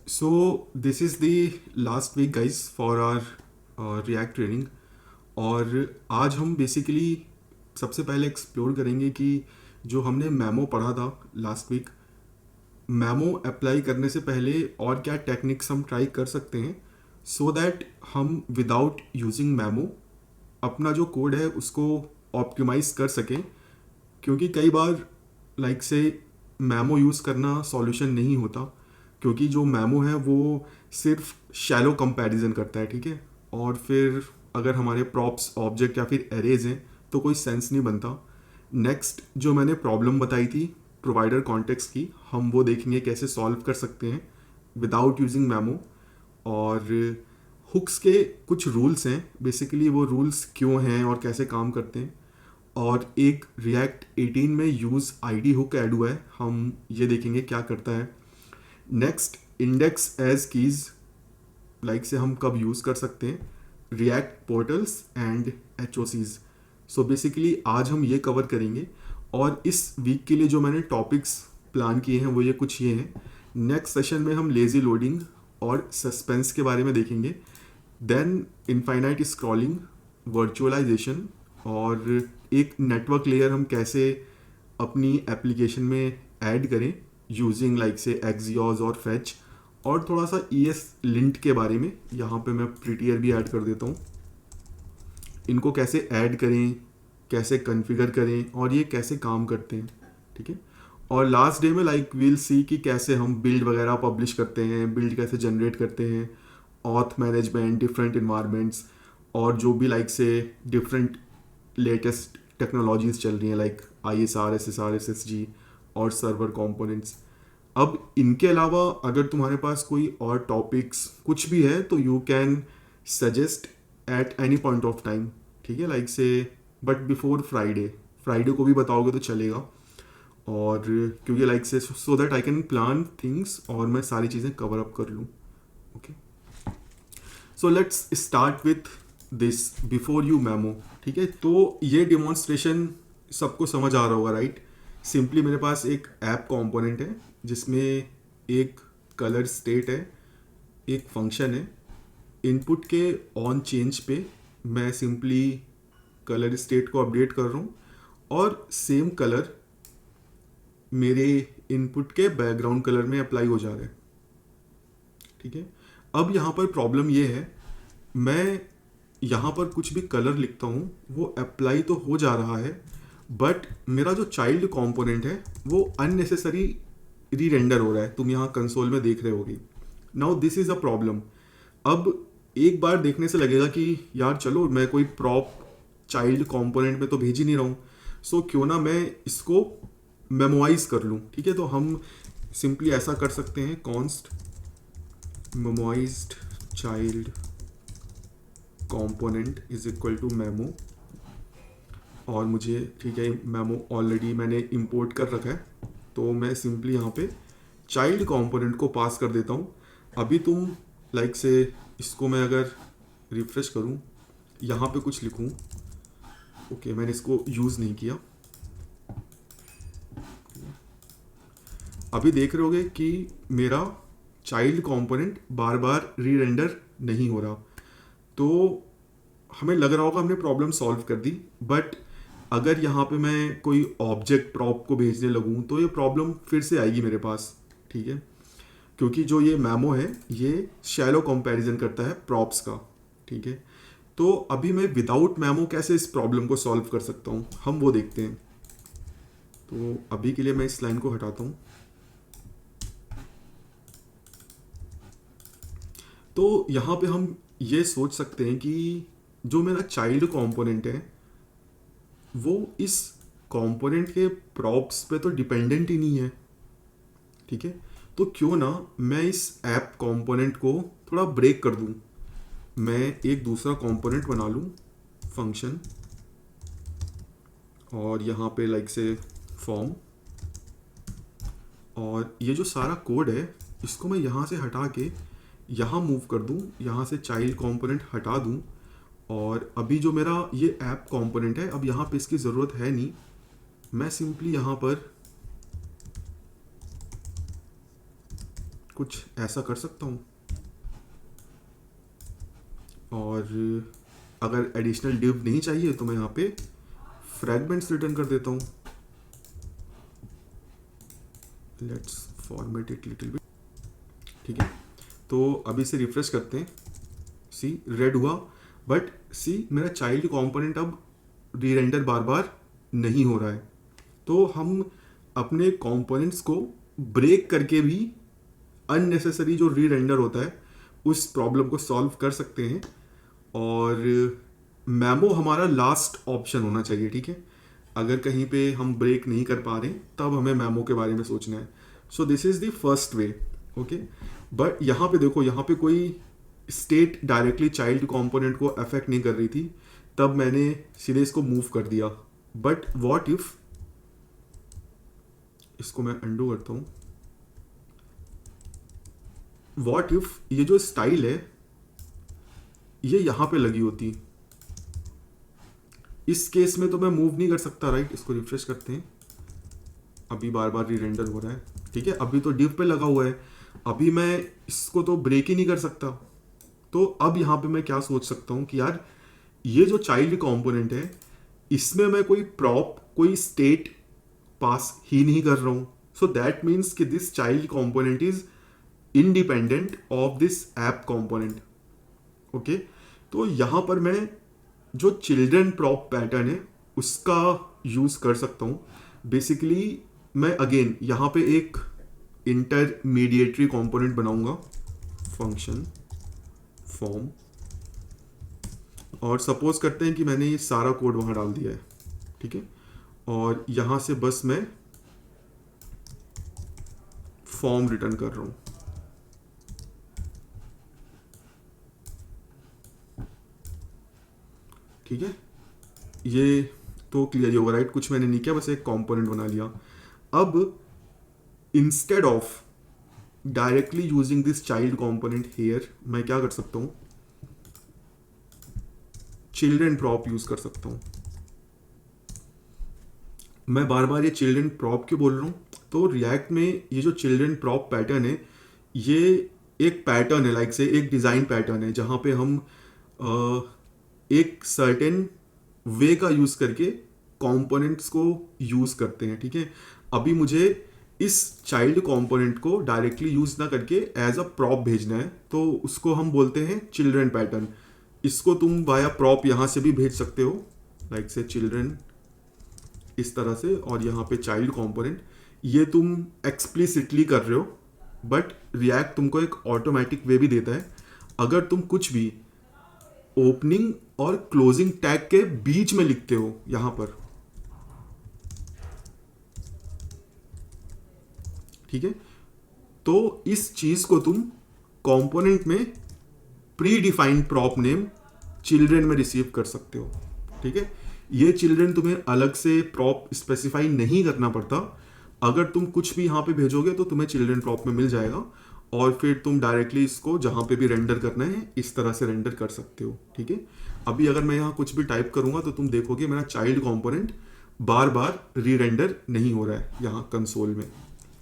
So this is the last week guys for our React training। और आज हम basically सबसे पहले एक्सप्लोर करेंगे कि जो हमने मैमो पढ़ा था लास्ट वीक, मैमो अप्लाई करने से पहले और क्या टेक्निक्स हम ट्राई कर सकते हैं सो दैट हम विदाउट यूजिंग मैमो अपना जो कोड है उसको ऑप्टिमाइज कर सकें। क्योंकि कई बार लाइक से मैमो यूज़ करना सॉल्यूशन नहीं होता, क्योंकि जो मैमो है वो सिर्फ शैलो कंपैरिजन करता है, ठीक है। और फिर अगर हमारे प्रॉप्स ऑब्जेक्ट या फिर एरेज हैं तो कोई सेंस नहीं बनता। नेक्स्ट जो मैंने प्रॉब्लम बताई थी प्रोवाइडर कॉन्टेक्स्ट की, हम वो देखेंगे कैसे सॉल्व कर सकते हैं विदाउट यूजिंग मैमो। और हुक्स के कुछ रूल्स हैं, बेसिकली वो रूल्स क्यों हैं और कैसे काम करते हैं। और एक रिएक्ट 18 में यूज़ आईडी हुक ऐड हुआ है, हम ये देखेंगे क्या करता है। Next index as keys like से हम कब यूज़ कर सकते हैं, React portals and HOCs। So basically आज हम ये कवर करेंगे। और इस वीक के लिए जो मैंने टॉपिक्स प्लान किए हैं वो ये हैं। नेक्स्ट सेशन में हम लेज़ी लोडिंग और सस्पेंस के बारे में देखेंगे। देन इनफाइनाइट स्क्रॉलिंग, वर्चुअलाइजेशन और एक नेटवर्क लेयर हम कैसे अपनी एप्लीकेशन में ऐड करें यूजिंग लाइक से एक्सियोस और फेच। और थोड़ा सा ES लिंट के बारे में, यहाँ पे मैं प्रिटियर भी ऐड कर देता हूँ। इनको कैसे ऐड करें, कैसे कॉन्फ़िगर करें और ये कैसे काम करते हैं, ठीक है। और लास्ट डे में लाइक वील सी कि कैसे हम बिल्ड वगैरह पब्लिश करते हैं, बिल्ड कैसे जनरेट करते हैं, ऑथ मैनेजमेंट, डिफरेंट इन्वायरमेंट्स और जो भी लाइक से डिफरेंट लेटेस्ट टेक्नोलॉजीज चल रही हैं लाइक ISR, SSR, SSG और सर्वर कंपोनेंट्स। अब इनके अलावा अगर तुम्हारे पास कोई और टॉपिक्स कुछ भी है तो you can suggest at any point of time, ठीक है, लाइक से बट बिफोर फ्राइडे को भी बताओगे तो चलेगा। और क्योंकि लाइक से so that I can plan things और मैं सारी चीज़ें कवर अप कर लूँ। Okay, so let's start with this before you memo, ठीक है। तो ये डिमॉन्स्ट्रेशन सबको समझ आ रहा होगा, राइट। सिंपली मेरे पास एक ऐप कंपोनेंट है जिसमें एक कलर स्टेट है, एक फंक्शन है। इनपुट के ऑन चेंज पे मैं सिंपली कलर स्टेट को अपडेट कर रहा हूँ और सेम कलर मेरे इनपुट के बैकग्राउंड कलर में अप्लाई हो जा रहा है, ठीक है। अब यहाँ पर प्रॉब्लम ये है, मैं यहाँ पर कुछ भी कलर लिखता हूँ वो अप्लाई तो हो जा रहा है, बट मेरा जो चाइल्ड कंपोनेंट है वो अननेसेसरी री-रेंडर हो रहा है। तुम यहाँ कंसोल में देख रहे होगे। Now this is a problem. अब एक बार देखने से लगेगा कि यार चलो मैं कोई प्रॉप चाइल्ड कंपोनेंट में तो भेज ही नहीं रहा हूँ, सो क्यों ना मैं इसको मेमोराइज कर लूँ, ठीक है। तो हम सिंपली ऐसा कर सकते हैं, const memorised child component is equal to memo. और मुझे, ठीक है, मेमो ऑलरेडी मैंने इंपोर्ट कर रखा है, तो मैं सिंपली यहाँ पे चाइल्ड कंपोनेंट को पास कर देता हूँ। अभी तुम लाइक से इसको मैं अगर रिफ्रेश करूँ, यहाँ पे कुछ लिखूँ, ओके, मैंने इसको यूज़ नहीं किया। अभी देख रहे होगे कि मेरा चाइल्ड कंपोनेंट बार बार री रेंडर नहीं हो रहा। तो हमें लग रहा होगा हमने प्रॉब्लम सॉल्व कर दी, बट अगर यहाँ पे मैं कोई ऑब्जेक्ट प्रॉप को भेजने लगूँ तो ये प्रॉब्लम फिर से आएगी मेरे पास, ठीक है। क्योंकि जो ये मैमो है ये शैलो कंपैरिजन करता है प्रॉप्स का, ठीक है। तो अभी मैं विदाउट मैमो कैसे इस प्रॉब्लम को सॉल्व कर सकता हूँ, हम वो देखते हैं। तो अभी के लिए मैं इस लाइन को हटाता हूँ। तो यहाँ पे हम ये सोच सकते हैं कि जो मेरा चाइल्ड कंपोनेंट है वो इस कंपोनेंट के प्रॉप्स पे तो डिपेंडेंट ही नहीं है, ठीक है। तो क्यों ना मैं इस ऐप कंपोनेंट को थोड़ा ब्रेक कर दूं, मैं एक दूसरा कंपोनेंट बना लूं, फंक्शन, और यहाँ पे लाइक से फॉर्म, और ये जो सारा कोड है इसको मैं यहाँ से हटा के यहाँ मूव कर दूं, यहाँ से चाइल्ड कंपोनेंट हटा दूं। और अभी जो मेरा ये ऐप कंपोनेंट है, अब यहाँ पे इसकी ज़रूरत है नहीं, मैं सिंपली यहाँ पर कुछ ऐसा कर सकता हूँ, और अगर एडिशनल डिव नहीं चाहिए तो मैं यहाँ पे फ्रैगमेंट्स रिटर्न कर देता हूँ। Let's format it little bit. ठीक है, तो अभी से रिफ्रेश करते हैं। सी रेड हुआ, बट सी मेरा चाइल्ड कंपोनेंट अब रीरेंडर बार बार नहीं हो रहा है। तो हम अपने कंपोनेंट्स को ब्रेक करके भी अननेसेसरी जो रीरेंडर होता है उस प्रॉब्लम को सॉल्व कर सकते हैं, और मैमो हमारा लास्ट ऑप्शन होना चाहिए। ठीक है, अगर कहीं पे हम ब्रेक नहीं कर पा रहे तब हमें मैमो के बारे में सोचना है। सो this is the first way. Okay, but यहाँ पे देखो, यहाँ पे कोई स्टेट डायरेक्टली चाइल्ड कंपोनेंट को अफेक्ट नहीं कर रही थी, तब मैंने सीधे इसको मूव कर दिया। बट व्हाट इफ, इसको मैं अंडू करता हूँ, व्हाट इफ ये जो स्टाइल है ये यहाँ पे लगी होती, इस केस में तो मैं मूव नहीं कर सकता, राइट। इसको रिफ्रेश करते हैं, अभी बार बार रीरेंडर हो रहा है। ठीक है, अभी तो डिव पे लगा हुआ है, अभी मैं इसको तो ब्रेक ही नहीं कर सकता। तो अब यहाँ पे मैं क्या सोच सकता हूँ कि यार ये जो चाइल्ड कंपोनेंट है इसमें मैं कोई प्रॉप, कोई स्टेट पास ही नहीं कर रहा हूँ। सो दैट मीन्स कि this child component is independent of this app component. Okay, तो यहाँ पर मैं जो चिल्ड्रन प्रॉप पैटर्न है उसका यूज कर सकता हूँ। बेसिकली मैं अगेन यहाँ पे एक इंटरमीडिएटरी कंपोनेंट बनाऊंगा, फंक्शन फॉर्म, और सपोज करते हैं कि मैंने ये सारा कोड वहां डाल दिया है। ठीक है, और यहां से बस मैं फॉर्म रिटर्न कर रहा हूं। ठीक है, ये तो क्लियर ही होगा, राइट। कुछ मैंने नहीं किया, बस एक कंपोनेंट बना लिया। अब instead of directly using this child component here, मैं क्या कर सकता हूं, चिल्ड्रन प्रॉप यूज कर सकता हूं। मैं बार बार ये चिल्ड्रन प्रॉप क्यों बोल रहा हूं, तो रिएक्ट में ये जो चिल्ड्रन प्रॉप पैटर्न है ये एक पैटर्न है, लाइक से एक डिजाइन पैटर्न है, जहां पे हम एक सर्टेन वे का यूज करके कंपोनेंट्स को यूज करते हैं। ठीक है, अभी मुझे इस चाइल्ड कंपोनेंट को डायरेक्टली यूज ना करके एज अ प्रॉप भेजना है, तो उसको हम बोलते हैं चिल्ड्रन पैटर्न। इसको तुम वाया प्रॉप यहां से भी भेज सकते हो, लाइक से चिल्ड्रन इस तरह से, और यहाँ पे चाइल्ड कंपोनेंट। ये तुम एक्सप्लिसिटली कर रहे हो, बट रिएक्ट तुमको एक ऑटोमेटिक वे भी देता है। अगर तुम कुछ भी ओपनिंग और क्लोजिंग टैग के बीच में लिखते हो यहां पर, ठीक है, तो इस चीज को तुम कंपोनेंट में pre defined prop name children में रिसीव कर सकते हो। ठीक है, ये चिल्ड्रन तुम्हें अलग से प्रॉप स्पेसिफाई नहीं करना पड़ता। अगर तुम कुछ भी यहां पे भेजोगे तो तुम्हें चिल्ड्रन प्रॉप में मिल जाएगा, और फिर तुम डायरेक्टली इसको जहां पे भी रेंडर करना है इस तरह से रेंडर कर सकते हो। ठीक है, अभी अगर मैं यहाँ कुछ भी टाइप करूंगा तो तुम देखोगे मेरा चाइल्ड कंपोनेंट बार बार री रेंडर नहीं हो रहा है यहाँ कंसोल में।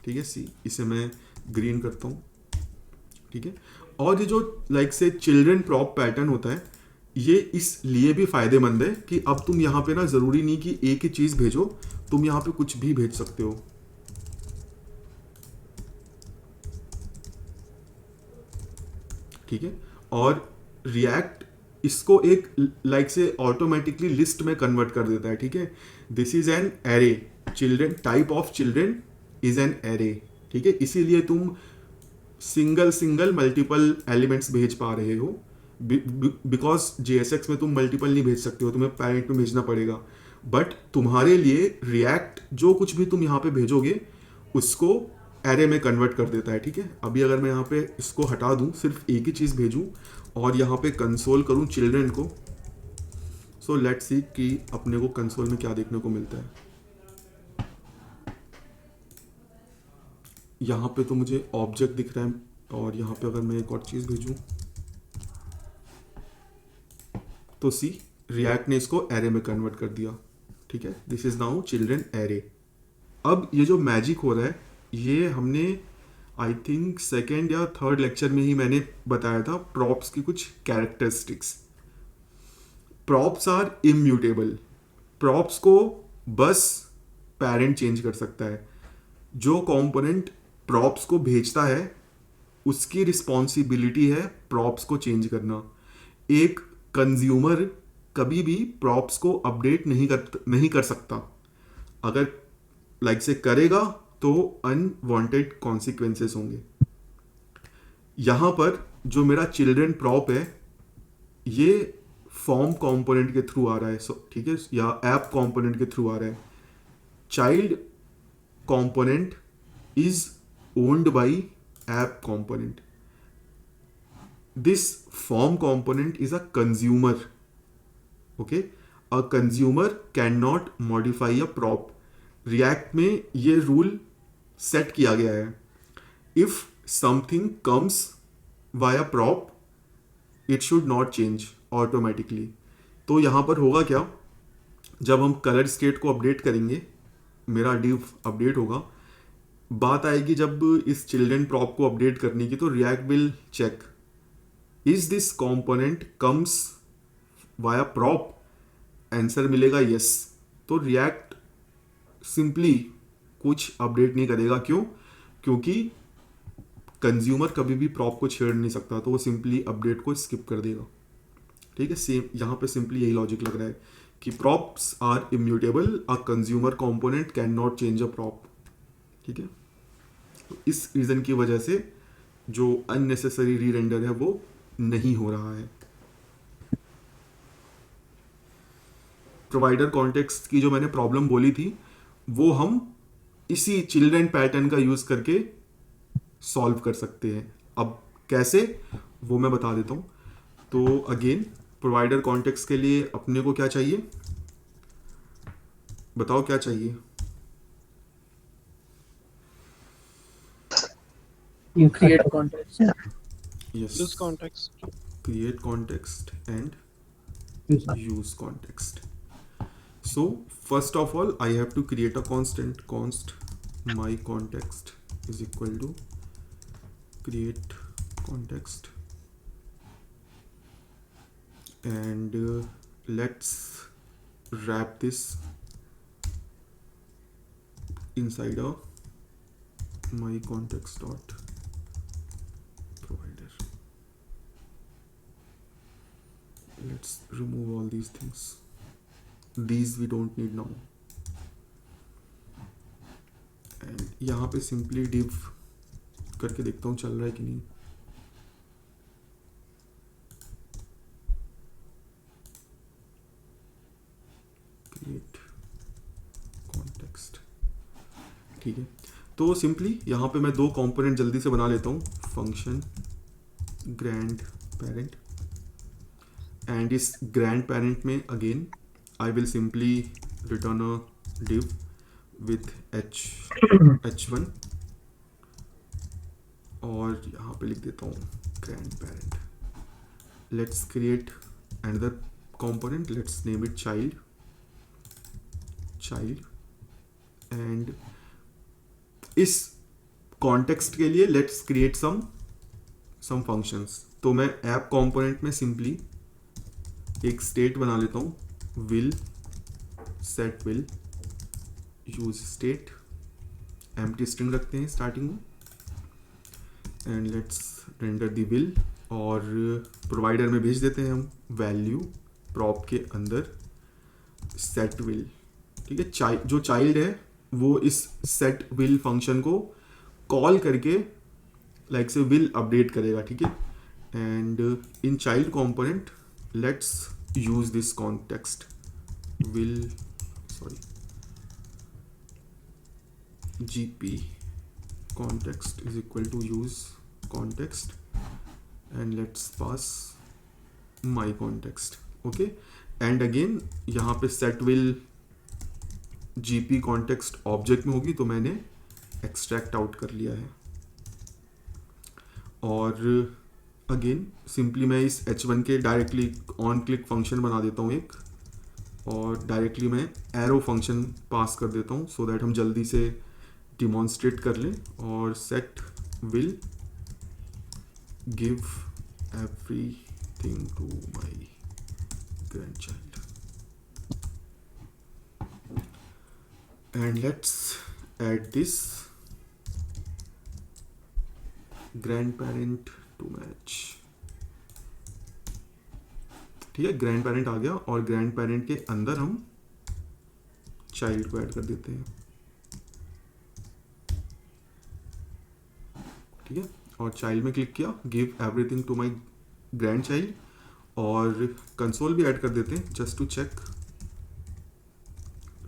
ठीक है, सी इसे मैं ग्रीन करता हूँ। ठीक है, और ये जो लाइक से चिल्ड्रन प्रॉप पैटर्न होता है ये इसलिए भी फायदेमंद है कि अब तुम यहाँ पे ना जरूरी नहीं कि एक ही चीज भेजो, तुम यहाँ पे कुछ भी भेज सकते हो। ठीक है, और रिएक्ट इसको एक लाइक से ऑटोमेटिकली लिस्ट में कन्वर्ट कर देता है। ठीक है, this is an array, children type of children is an array. ठीक है, इसीलिए तुम सिंगल मल्टीपल एलिमेंट्स भेज पा रहे हो, बिकॉज JSX में तुम मल्टीपल नहीं भेज सकते हो, तुम्हें पैरेंट में भेजना पड़ेगा। बट तुम्हारे लिए रिएक्ट जो कुछ भी तुम यहाँ पे भेजोगे उसको एरे में कन्वर्ट कर देता है। ठीक है, अभी अगर मैं यहाँ पे इसको हटा दूं, सिर्फ एक ही चीज भेजूं और यहाँ पे कंसोल करूं चिल्ड्रन को, सो लेट्स सी कि अपने को कंसोल में क्या देखने को मिलता है। यहाँ पे तो मुझे ऑब्जेक्ट दिख रहा है, और यहाँ पे अगर मैं एक और चीज भेजूं तो सी रिएक्ट ने इसको एरे में कन्वर्ट कर दिया। ठीक है, this is now children array. अब ये जो मैजिक हो रहा है ये हमने आई थिंक सेकेंड या थर्ड लेक्चर में ही मैंने बताया था प्रॉप्स की कुछ characteristics. Props are immutable. Props को बस पेरेंट चेंज कर सकता है। जो कंपोनेंट प्रॉप्स को भेजता है उसकी रिस्पॉन्सिबिलिटी है प्रॉप्स को चेंज करना। एक कंज्यूमर कभी भी प्रॉप्स को अपडेट नहीं कर सकता। अगर लाइक से करेगा तो अनवांटेड कॉन्सिक्वेंसेस होंगे। यहाँ पर जो मेरा चिल्ड्रन प्रॉप है ये फॉर्म कंपोनेंट के थ्रू आ रहा है, ठीक है, या ऐप कंपोनेंट के थ्रू आ रहा है। Child component is owned by app component. This form component is a consumer. Okay, a consumer can not modify a prop. React में ये रूल सेट किया गया है, if something comes via prop it should not change automatically. तो यहाँ पर होगा क्या, जब हम कलर स्टेट को अपडेट करेंगे, मेरा div अपडेट होगा, बात आएगी जब इस चिल्ड्रन प्रॉप को अपडेट करने की, तो React will check is this component comes via prop. Answer मिलेगा यस। तो रिएक्ट सिंपली कुछ अपडेट नहीं करेगा। क्यों? क्योंकि कंज्यूमर कभी भी प्रॉप को छेड़ नहीं सकता, तो वो सिंपली अपडेट को स्किप कर देगा। ठीक है, सेम यहाँ पे सिंपली यही लॉजिक लग रहा है कि props are immutable, a consumer component can not change a prop. ठीक है, तो इस रीजन की वजह से जो अननेसेसरी री रेंडर है वो नहीं हो रहा है। प्रोवाइडर कॉन्टेक्स्ट की जो मैंने प्रॉब्लम बोली थी वो हम इसी चिल्ड्रन पैटर्न का यूज करके सॉल्व कर सकते हैं। अब कैसे, वो मैं बता देता हूं। तो अगेन प्रोवाइडर कॉन्टेक्स्ट के लिए अपने को क्या चाहिए, बताओ क्या चाहिए? You create context. Yes, use context. Create context and Use use context. So first of all I have to create a constant, const my context is equal to create context, and let's wrap this inside a my context dot provider. Let's remove all these things. These we don't need now. And यहाँ पे simply div करके देखता हूँ चल रहा है कि नहीं। Create context, ठीक है। तो सिंपली यहाँ पे मैं दो कंपोनेंट जल्दी से बना लेता हूँ, फंक्शन ग्रैंड पेरेंट, एंड इस ग्रैंड पेरेंट में again I will simply return a div with h1 और यहाँ पे लिख देता हूँ grand parent. Let's create another component, let's name it child, and इस कॉन्टेक्स्ट के लिए लेट्स क्रिएट सम फंक्शंस। तो मैं ऐप कंपोनेंट में सिंपली एक स्टेट बना लेता हूँ, will set will use state, empty string रखते हैं स्टार्टिंग में, and let's render the will, और प्रोवाइडर में भेज देते हैं हम वैल्यू प्रॉप के अंदर set will। ठीक है, जो चाइल्ड है वो इस set will फंक्शन को कॉल करके लाइक से will अपडेट करेगा। ठीक है, and in child component let's use this context gp context is equal to use context, and let's pass my context. Okay, and again यहाँ पे set will gp context object में होगी, तो मैंने एक्सट्रैक्ट आउट कर लिया है। और अगेन सिंपली मैं इस h1 के डायरेक्टली ऑन क्लिक फंक्शन बना देता हूँ एक, और डायरेक्टली मैं एरो फंक्शन पास कर देता हूँ, सो दैट हम जल्दी से डिमॉन्स्ट्रेट कर लें। और set will give everything to my grandchild. And let's add this grandparent to match. ठीक है, ग्रैंड पेरेंट आ गया और ग्रैंड पेरेंट के अंदर हम चाइल्ड को ऐड कर देते हैं. ठीक है, और चाइल्ड में क्लिक किया, give everything to my grandchild, और कंसोल भी ऐड कर देते हैं just to check.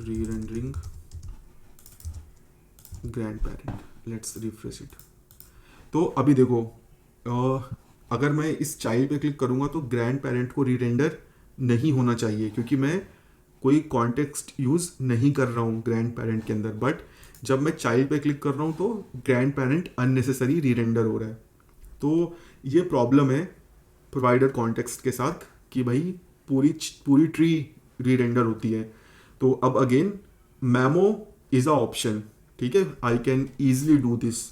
Rerendering grandparent, let's refresh it. तो अभी देखो, अगर मैं इस चाइल्ड पे क्लिक करूंगा तो ग्रैंड पेरेंट को रीरेंडर नहीं होना चाहिए, क्योंकि मैं कोई कॉन्टेक्स्ट यूज़ नहीं कर रहा हूँ ग्रैंड पेरेंट के अंदर. बट जब मैं चाइल्ड पे क्लिक कर रहा हूँ तो ग्रैंड पेरेंट अननेसेसरी रीरेंडर हो रहा है. तो ये प्रॉब्लम है प्रोवाइडर कॉन्टेक्स्ट के साथ कि भाई पूरी ट्री रीरेंडर होती है. तो अब again memo is a option. ठीक है, I can easily do this.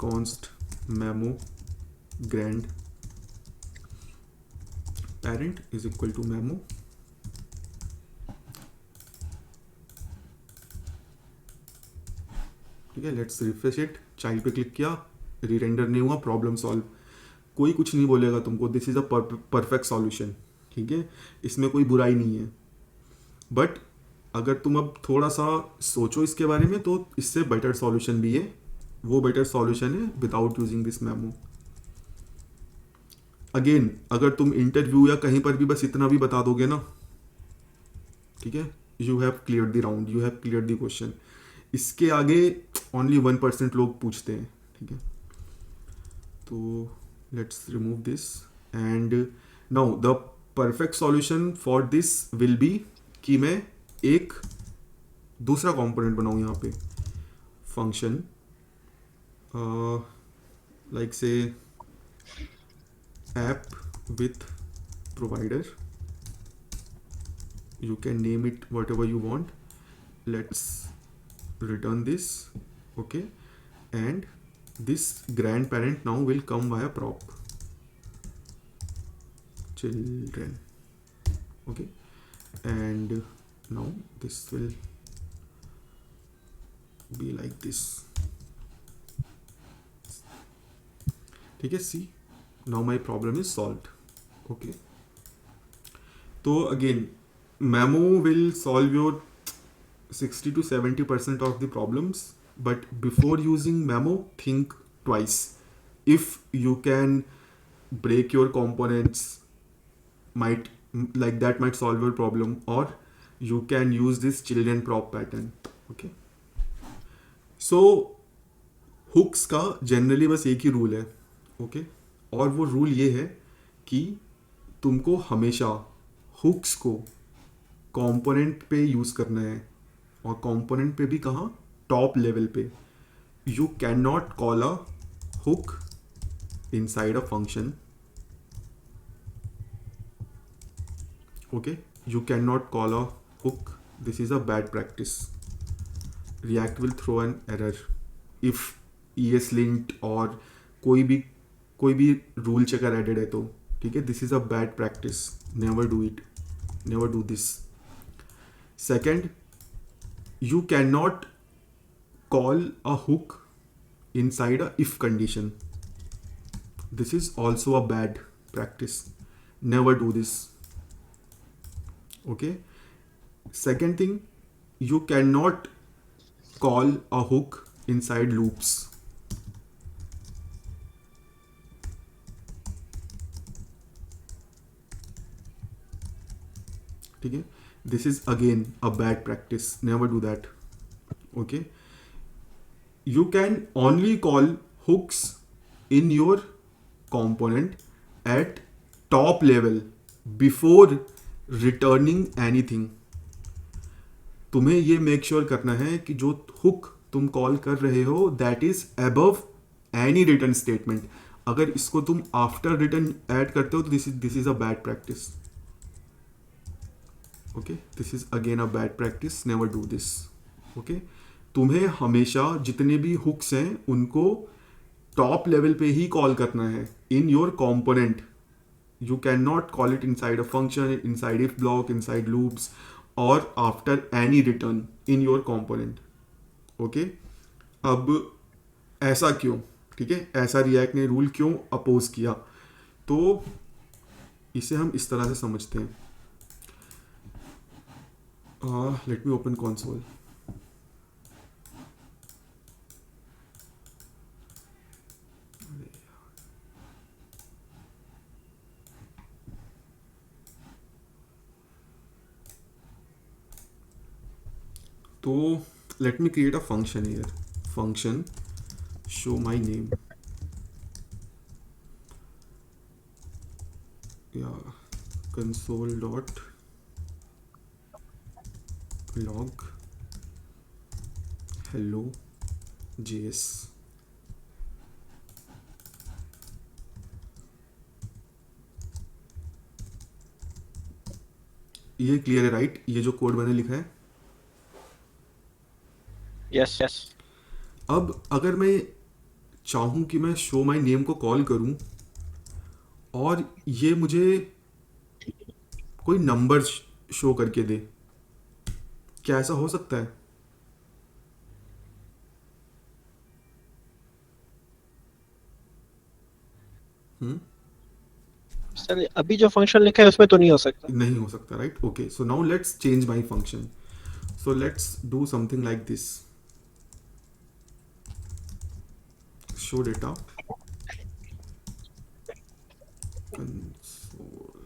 Const memo grandparent is equal to memo. ठीक है, लेट्स रिफ्रेश इट. चाइल्ड पे क्लिक किया, रीरेंडर नहीं हुआ, प्रॉब्लम सॉल्व. कोई कुछ नहीं बोलेगा तुमको, this is a perfect solution. ठीक है, इसमें कोई बुराई नहीं है. बट अगर तुम अब थोड़ा सा सोचो इसके बारे में तो इससे बेटर सॉल्यूशन भी है. वो बेटर सॉल्यूशन है without using this memo. Again अगर तुम इंटरव्यू या कहीं पर भी बस इतना भी बता दोगे ना, ठीक है, you have clear the round, you have clear the question. इसके आगे ओनली 1% लोग पूछते हैं. ठीक है, तो let's remove this. And now the perfect solution for this will be कि मैं एक दूसरा कंपोनेंट बनाऊं यहाँ पे, function like say app with provider. You can name it whatever you want. Let's return this. Okay, and this grandparent now will come via prop children. Okay, and now this will be like this. ठीक है, see now my problem is solved. Okay, तो again memo will solve your 60 to 70% of the problems, but before using memo think twice. If you can break your components, might like that might solve your problem, or you can use this children prop pattern. Okay, so hooks का generally बस एक ही rule है. Okay, और वो rule ये है कि तुमको हमेशा हुक्स को कंपोनेंट पे यूज़ करना है, और कंपोनेंट पे भी कहाँ, टॉप लेवल पे. You can not call a hook inside a function. Okay, you can not call a hook. This is a bad practice. React will throw an error if ESLint और कोई भी rule checker added है तो. ठीक है, this is a bad practice. Never do it, never do this. Second, you can not call a hook inside a if condition. This is also a bad practice. Never do this. Okay, second thing, you can not call a hook inside loops. ठीक है, this is again a bad practice. Never do that. Okay, you can only call hooks in your component at top level before returning anything. तुम्हें ये make sure करना है कि जो hook तुम call कर रहे हो that is above any return statement. अगर इसको तुम आफ्टर रिटर्न ऐड करते हो तो this is a bad practice. Okay, this is again a bad practice. Never do this. Okay, तुम्हें हमेशा जितने भी हुक्स हैं उनको टॉप लेवल पे ही कॉल करना है in your component. You cannot call it inside a function, inside if block, inside loops, or after any return in your component. Okay. अब ऐसा क्यों? ठीक है, ऐसा रिएक्ट ने रूल क्यों अपोज किया? तो इसे हम इस तरह से समझते हैं. Let me open console. तो let me create a function here. Function show my name. Yeah, console dot log hello js. ये क्लियर है राइट? ये जो कोड मैंने लिखा है. यस यस अब अगर मैं चाहूँ कि मैं शो माई नेम को कॉल करूँ और ये मुझे कोई नंबर शो करके दे, क्या ऐसा हो सकता है? सर अभी जो फंक्शन लिखा है उसमें तो नहीं हो सकता. नहीं हो सकता right. Okay, so now let's change my function. So let's do something like this. Show data console.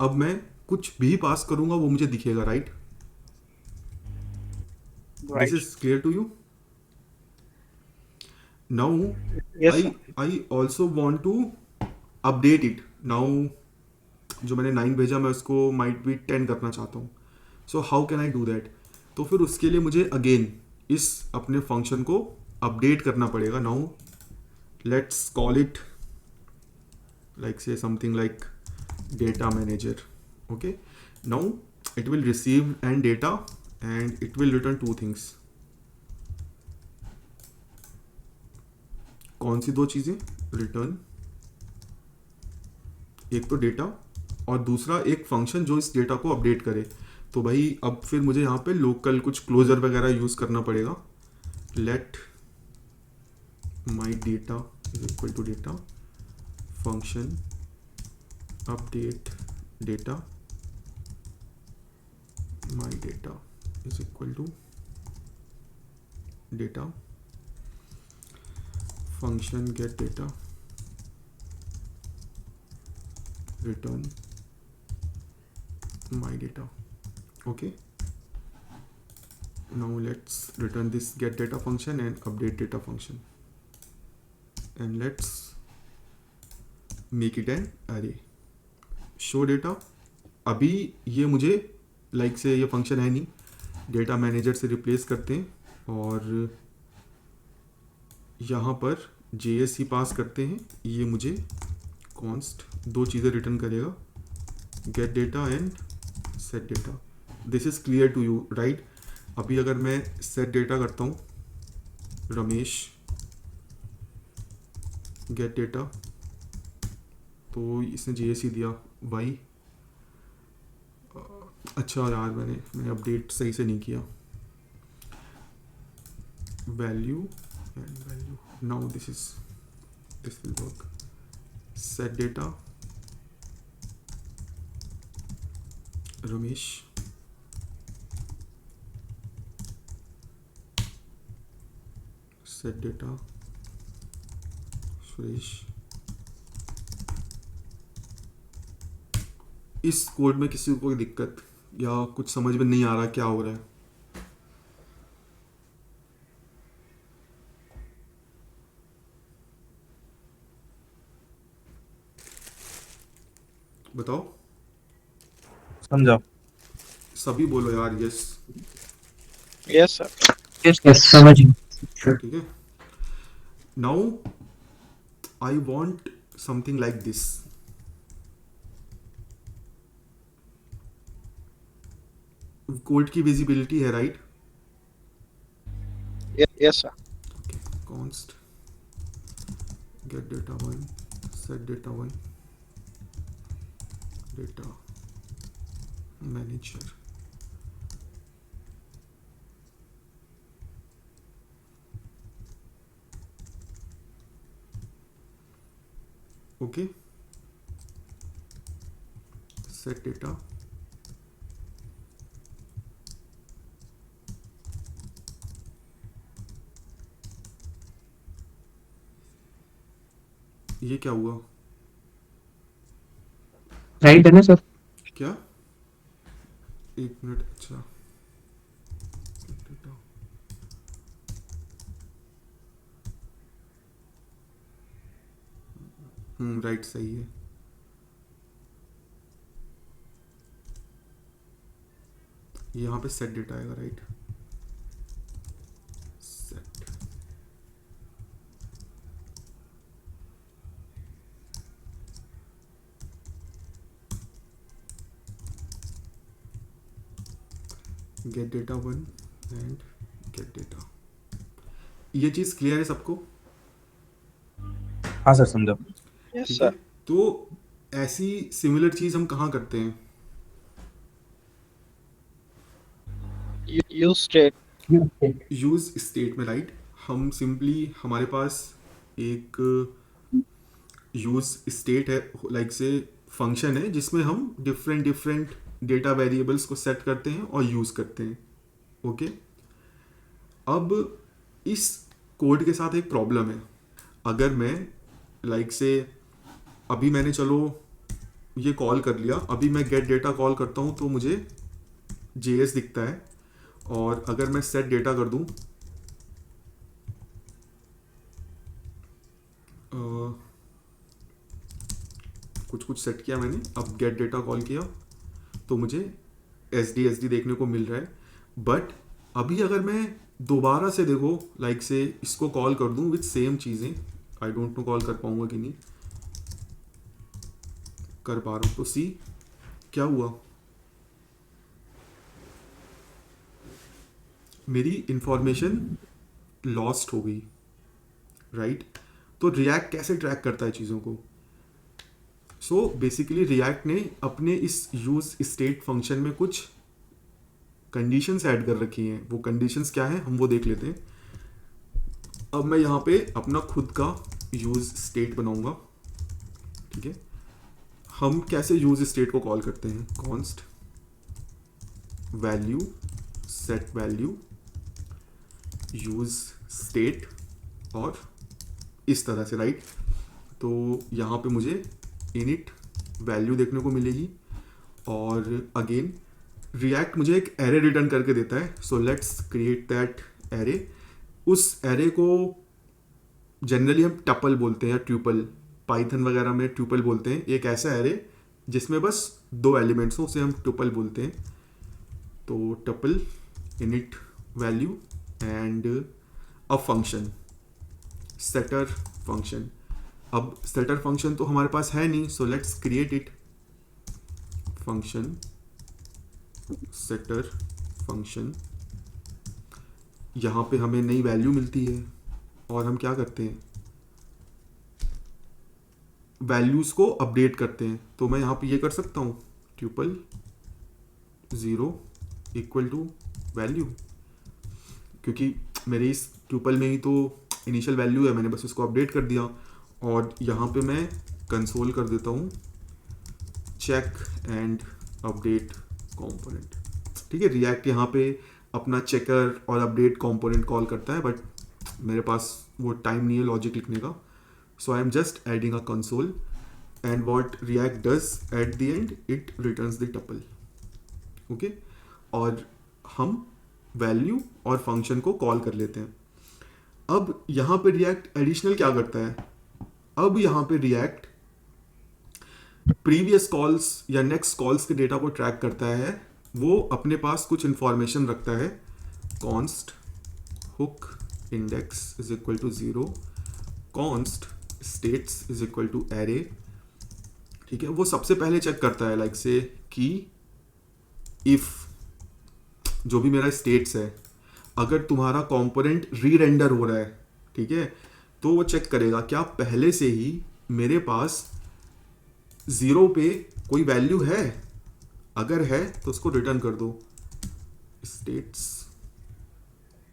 अब मैं कुछ भी पास करूंगा वो मुझे दिखेगा right. This is clear to you? Now Yes, I sir. I also want to update it. Now जो मैंने 9 भेजा मैं उसको might be 10 करना चाहता हूँ. So how can I do that? तो फिर उसके लिए मुझे again इस अपने फंक्शन को अपडेट करना पड़ेगा. Now let's call it like say something like data manager. Okay. Now it will receive and data and it will return two things. कौन सी दो चीज़ें? रिटर्न एक तो डेटा और दूसरा एक फंक्शन जो इस डेटा को अपडेट करे. तो भाई अब फिर मुझे यहाँ पे लोकल कुछ क्लोजर वगैरह यूज़ करना पड़ेगा. Let my data is equal to data function update data my data is equal to data function get data return my data. Okay, now let's return this get data function and update data function and let's make it an array. show data. अभी ये मुझे like से ये function है नहीं, data manager से replace करते हैं और यहाँ पर JSC पास करते हैं. ये मुझे कॉन्स्ट दो चीज़ें रिटर्न करेगा, get data and set data. This is clear to you right? अभी अगर मैं सेट डेटा करता हूँ रमेश गेट डेटा, तो इसने JSC दिया वाई. अच्छा यार मैंने अपडेट सही से नहीं किया. Value and value. Now this will work. Set data Ramesh set data Suresh. इस कोड में किसी को कोई दिक्कत या कुछ समझ में नहीं आ रहा क्या हो रहा है? बताओ. समझा। सभी बोलो यार यस। Yes, sir. Yes, समझ गए। ठीक है, now I want something like this. Code की विजिबिलिटी है right. Yes, sir. Okay, const get data 1 set data 1 data manager। Okay, set data ये क्या हुआ? राइट है ना सर? क्या? एक मिनट, अच्छा data। राइट, सही है। यहाँ पे सेट डेटा आएगा right. Set gate data 1 and gate data. ये चीज़ क्लियर है सबको? हाँ सर, समझा। Yes, ठीक है, sir. तो ऐसी सिमिलर चीज़ हम कहाँ करते हैं? Use state. यूज स्टेट में राइट। हम सिंपली, हमारे पास एक यूज स्टेट है, लाइक से फंक्शन है जिसमें हम डिफरेंट डिफरेंट डेटा वेरिएबल्स को सेट करते हैं और यूज़ करते हैं। ओके, अब इस कोड के साथ एक प्रॉब्लम है। अगर मैं लाइक से अभी मैंने चलो ये कॉल कर लिया, अभी मैं गेट डेटा कॉल करता हूँ तो मुझे JS दिखता है, और अगर मैं सेट डेटा कर दूँ कुछ कुछ सेट किया मैंने, अब गेट डेटा कॉल किया तो मुझे SD देखने को मिल रहा है। बट अभी अगर मैं दोबारा से देखो लाइक से इसको कॉल कर दूं विथ सेम चीज़ें, आई डोंट नो कॉल कर पाऊंगा कि नहीं, कर पा रहा हूँ तो सी क्या हुआ, मेरी इंफॉर्मेशन लॉस्ट हो गई राइट। तो रिएक्ट कैसे ट्रैक करता है चीज़ों को? सो बेसिकली रिएक्ट ने अपने इस यूज स्टेट फंक्शन में कुछ कंडीशंस ऐड कर रखी हैं। वो कंडीशंस क्या है हम वो देख लेते हैं। अब मैं यहाँ पे अपना खुद का यूज स्टेट बनाऊंगा। ठीक है, हम कैसे यूज स्टेट को कॉल करते हैं? Const value set value use state, और इस तरह से राइट। तो यहाँ पे मुझे इनिट वैल्यू देखने को मिलेगी, और अगेन रिएक्ट मुझे एक एरे रिटर्न करके देता है। सो लेट्स क्रिएट दैट एरे। उस एरे को जनरली हम टपल बोलते हैं या ट्यूपल, पाइथन वगैरह में ट्यूपल बोलते हैं। एक ऐसा एरे जिसमें बस 2 एलिमेंट्स हो, उसे हम ट्यूपल बोलते हैं। तो tuple init value and a function setter function. अब सेटर फंक्शन तो हमारे पास है नहीं, so let's create it. Function setter function, यहाँ पे हमें नई वैल्यू मिलती है और हम क्या करते हैं, वैल्यूज़ को अपडेट करते हैं। तो मैं यहाँ पे ये कर सकता हूँ ट्यूपल 0 इक्वल टू वैल्यू, क्योंकि मेरे इस ट्यूपल में ही तो इनिशियल वैल्यू है, मैंने बस उसको अपडेट कर दिया। और यहाँ पे मैं कंसोल कर देता हूँ चेक एंड अपडेट कंपोनेंट। ठीक है, रिएक्ट यहाँ पे अपना चेकर और अपडेट कंपोनेंट कॉल करता है, बट मेरे पास वो टाइम नहीं है लॉजिक लिखने का। So I am just adding a console, and what React does at the end, it returns the tuple. Okay, और हम वैल्यू और फंक्शन को कॉल कर लेते हैं। अब यहाँ पे रिएक्ट एडिशनल क्या करता है? अब यहाँ पे रिएक्ट प्रीवियस कॉल्स या नेक्स्ट कॉल्स के डेटा को ट्रैक करता है, वो अपने पास कुछ इंफॉर्मेशन रखता है। Const hook index is equal to 0, const states is equal to array. ठीक है, वो सबसे पहले चेक करता है लाइक से कि इफ जो भी मेरा स्टेट्स है, अगर तुम्हारा कंपोनेंट री रेंडर हो रहा है, ठीक है, तो वो चेक करेगा क्या पहले से ही मेरे पास 0 पे कोई वैल्यू है। अगर है तो उसको रिटर्न कर दो, स्टेट्स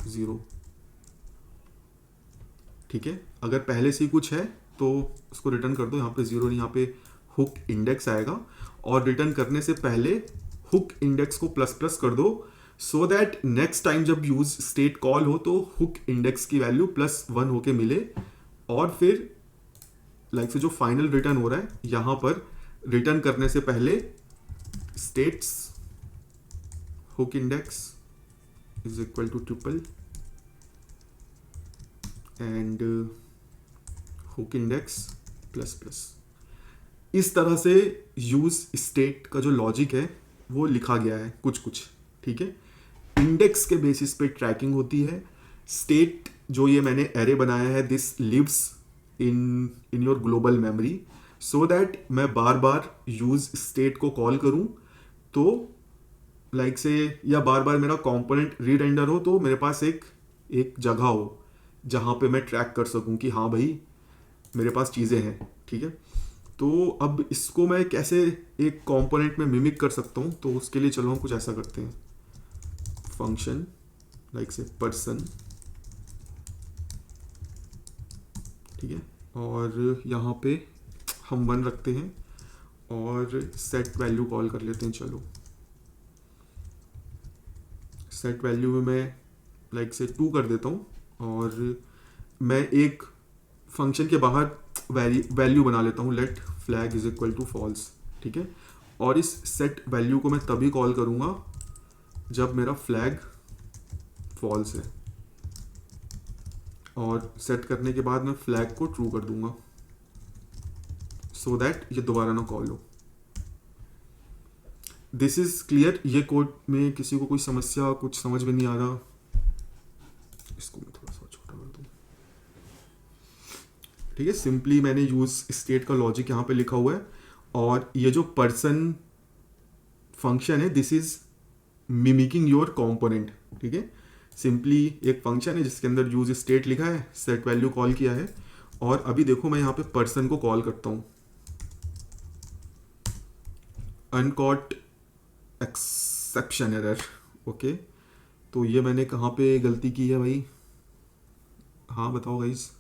0। ठीक है, अगर पहले से ही कुछ है तो उसको रिटर्न कर दो। यहाँ पे 0 नहीं, यहाँ पे हुक इंडेक्स आएगा, और रिटर्न करने से पहले हुक इंडेक्स को प्लस प्लस कर दो, सो दैट नेक्स्ट टाइम जब यूज स्टेट कॉल हो तो हुक इंडेक्स की वैल्यू +1 होके मिले। और फिर लाइक से जो फाइनल रिटर्न हो रहा है यहाँ पर रिटर्न करने से पहले states hook index is equal to triple and hook index plus plus. इस तरह से यूज स्टेट का जो लॉजिक है वो लिखा गया है कुछ कुछ। ठीक है, इंडेक्स के बेसिस पे ट्रैकिंग होती है। स्टेट जो ये मैंने एरे बनाया है, this lives in your global memory, so that मैं बार बार यूज स्टेट को कॉल करूं तो लाइक से, या बार बार मेरा कंपोनेंट री रेंडर हो तो मेरे पास एक जगह हो जहां पे मैं ट्रैक कर सकूं कि हाँ भाई मेरे पास चीज़ें हैं। ठीक है, तो अब इसको मैं कैसे एक कंपोनेंट में मिमिक कर सकता हूँ, तो उसके लिए चलो हम कुछ ऐसा करते हैं। फंक्शन लाइक से पर्सन, ठीक है, और यहाँ पे हम 1 रखते हैं और सेट वैल्यू कॉल कर लेते हैं। चलो सेट वैल्यू में मैं लाइक से 2 कर देता हूँ, और मैं एक फंक्शन के बाहर वैल्यू बना लेता हूँ, let flag is equal to false. ठीक है, और इस सेट वैल्यू को मैं तभी कॉल करूँगा जब मेरा फ्लैग फॉल्स है, और सेट करने के बाद मैं फ्लैग को ट्रू कर दूंगा सो दैट ये दोबारा ना कॉल हो। This is clear. ये कोड में किसी को कोई समस्या, कुछ समझ में नहीं आ रहा? इसको मैं थोड़ा सा छोटा कर दूं। ठीक है, सिंपली मैंने यूज स्टेट का लॉजिक यहाँ पे लिखा हुआ है, और ये जो पर्सन फंक्शन है this is mimicking your component. ठीक है, सिंपली एक फंक्शन है जिसके अंदर यूज स्टेट लिखा है, सेट वैल्यू कॉल किया है, और अभी देखो मैं यहाँ पे पर्सन को कॉल करता हूँ, अनकॉट एक्सेप्शन एरर। ओके, तो ये मैंने कहाँ पे गलती की है भाई? हाँ बताओ गाइस,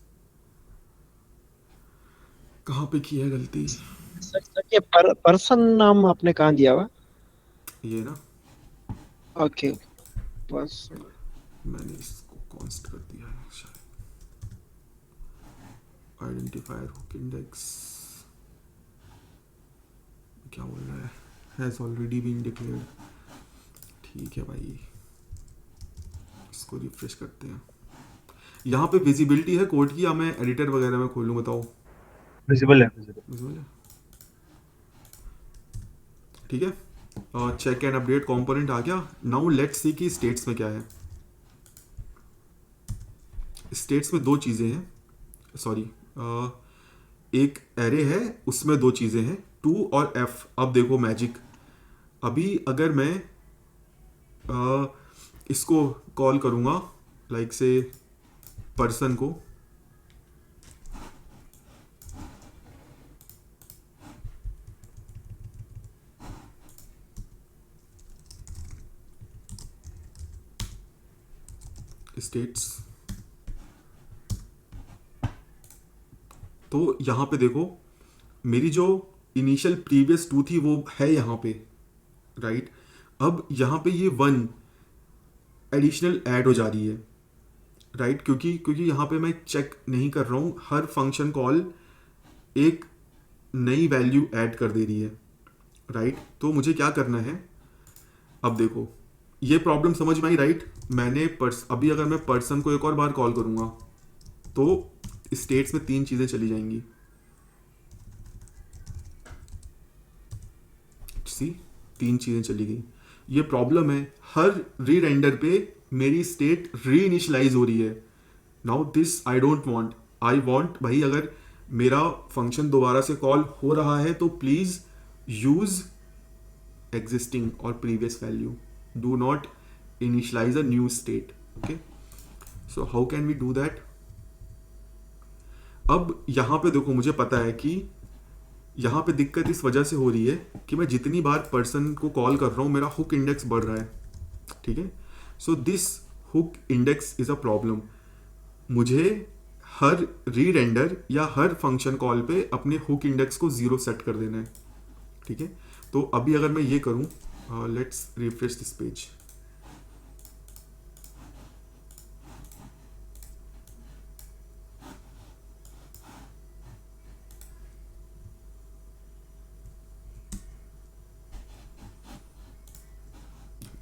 कहाँ पे की है गलती? सर ये पर्सन नाम आपने कहाँ दिया हुआ? ये ना, ओके, बस मैंने इसको कॉन्स्ट कर दिया है शायद। आइडेंटिफायर हुक इंडेक्स क्या बोल रहा है? Has already been declared. ठीक है भाई, इसको रिफ्रेश करते हैं। यहाँ पे विजिबिलिटी है कोड की, या मैं एडिटर वगैरह में खोलूँ? बताओ। विजिबल है, विजिबल है, ठीक है। चेक एंड अपडेट कंपोनेंट आ गया। नाउ लेट्स सी कि स्टेट्स में क्या है। स्टेट्स में 2 चीज़ें हैं, सॉरी, एक एरे है उसमें 2 चीज़ें हैं, 2 और f। अब देखो मैजिक, अभी अगर मैं इसको कॉल करूँगा लाइक से पर्सन को, स्टेट्स, तो यहाँ पे देखो मेरी जो इनिशियल प्रीवियस 2 थी वो है यहाँ पे, राइट। अब यहाँ पे ये 1 एडिशनल ऐड हो जा रही है, राइट, क्योंकि यहाँ पे मैं चेक नहीं कर रहा हूँ, हर फंक्शन कॉल एक नई वैल्यू ऐड कर दे रही है, राइट। तो मुझे क्या करना है, अब देखो ये प्रॉब्लम समझ में आई, राइट। मैंने अभी अगर मैं पर्सन को एक और बार कॉल करूँगा तो स्टेट्स में 3 चीज़ें चली जाएंगी। सी 3 चीज़ें चली गई। ये प्रॉब्लम है, हर री रेंडर पे मेरी स्टेट री इनिशलाइज हो रही है। Now this I don't want. I want भाई अगर मेरा फंक्शन दोबारा से कॉल हो रहा है तो प्लीज यूज एग्जिस्टिंग और previous value, do not initialise a new state. Okay, so how can we do that? अब यहां पे देखो, मुझे पता है कि यहाँ पे दिक्कत इस वजह से हो रही है कि मैं जितनी बार पर्सन को कॉल कर रहा हूँ मेरा हुक इंडेक्स बढ़ रहा है। ठीक है, so this hook index is a problem. मुझे हर री रेंडर या हर फंक्शन कॉल पे अपने हुक इंडेक्स को 0 सेट कर देना है। ठीक है, तो अभी अगर मैं ये करूँ, let's refresh this page.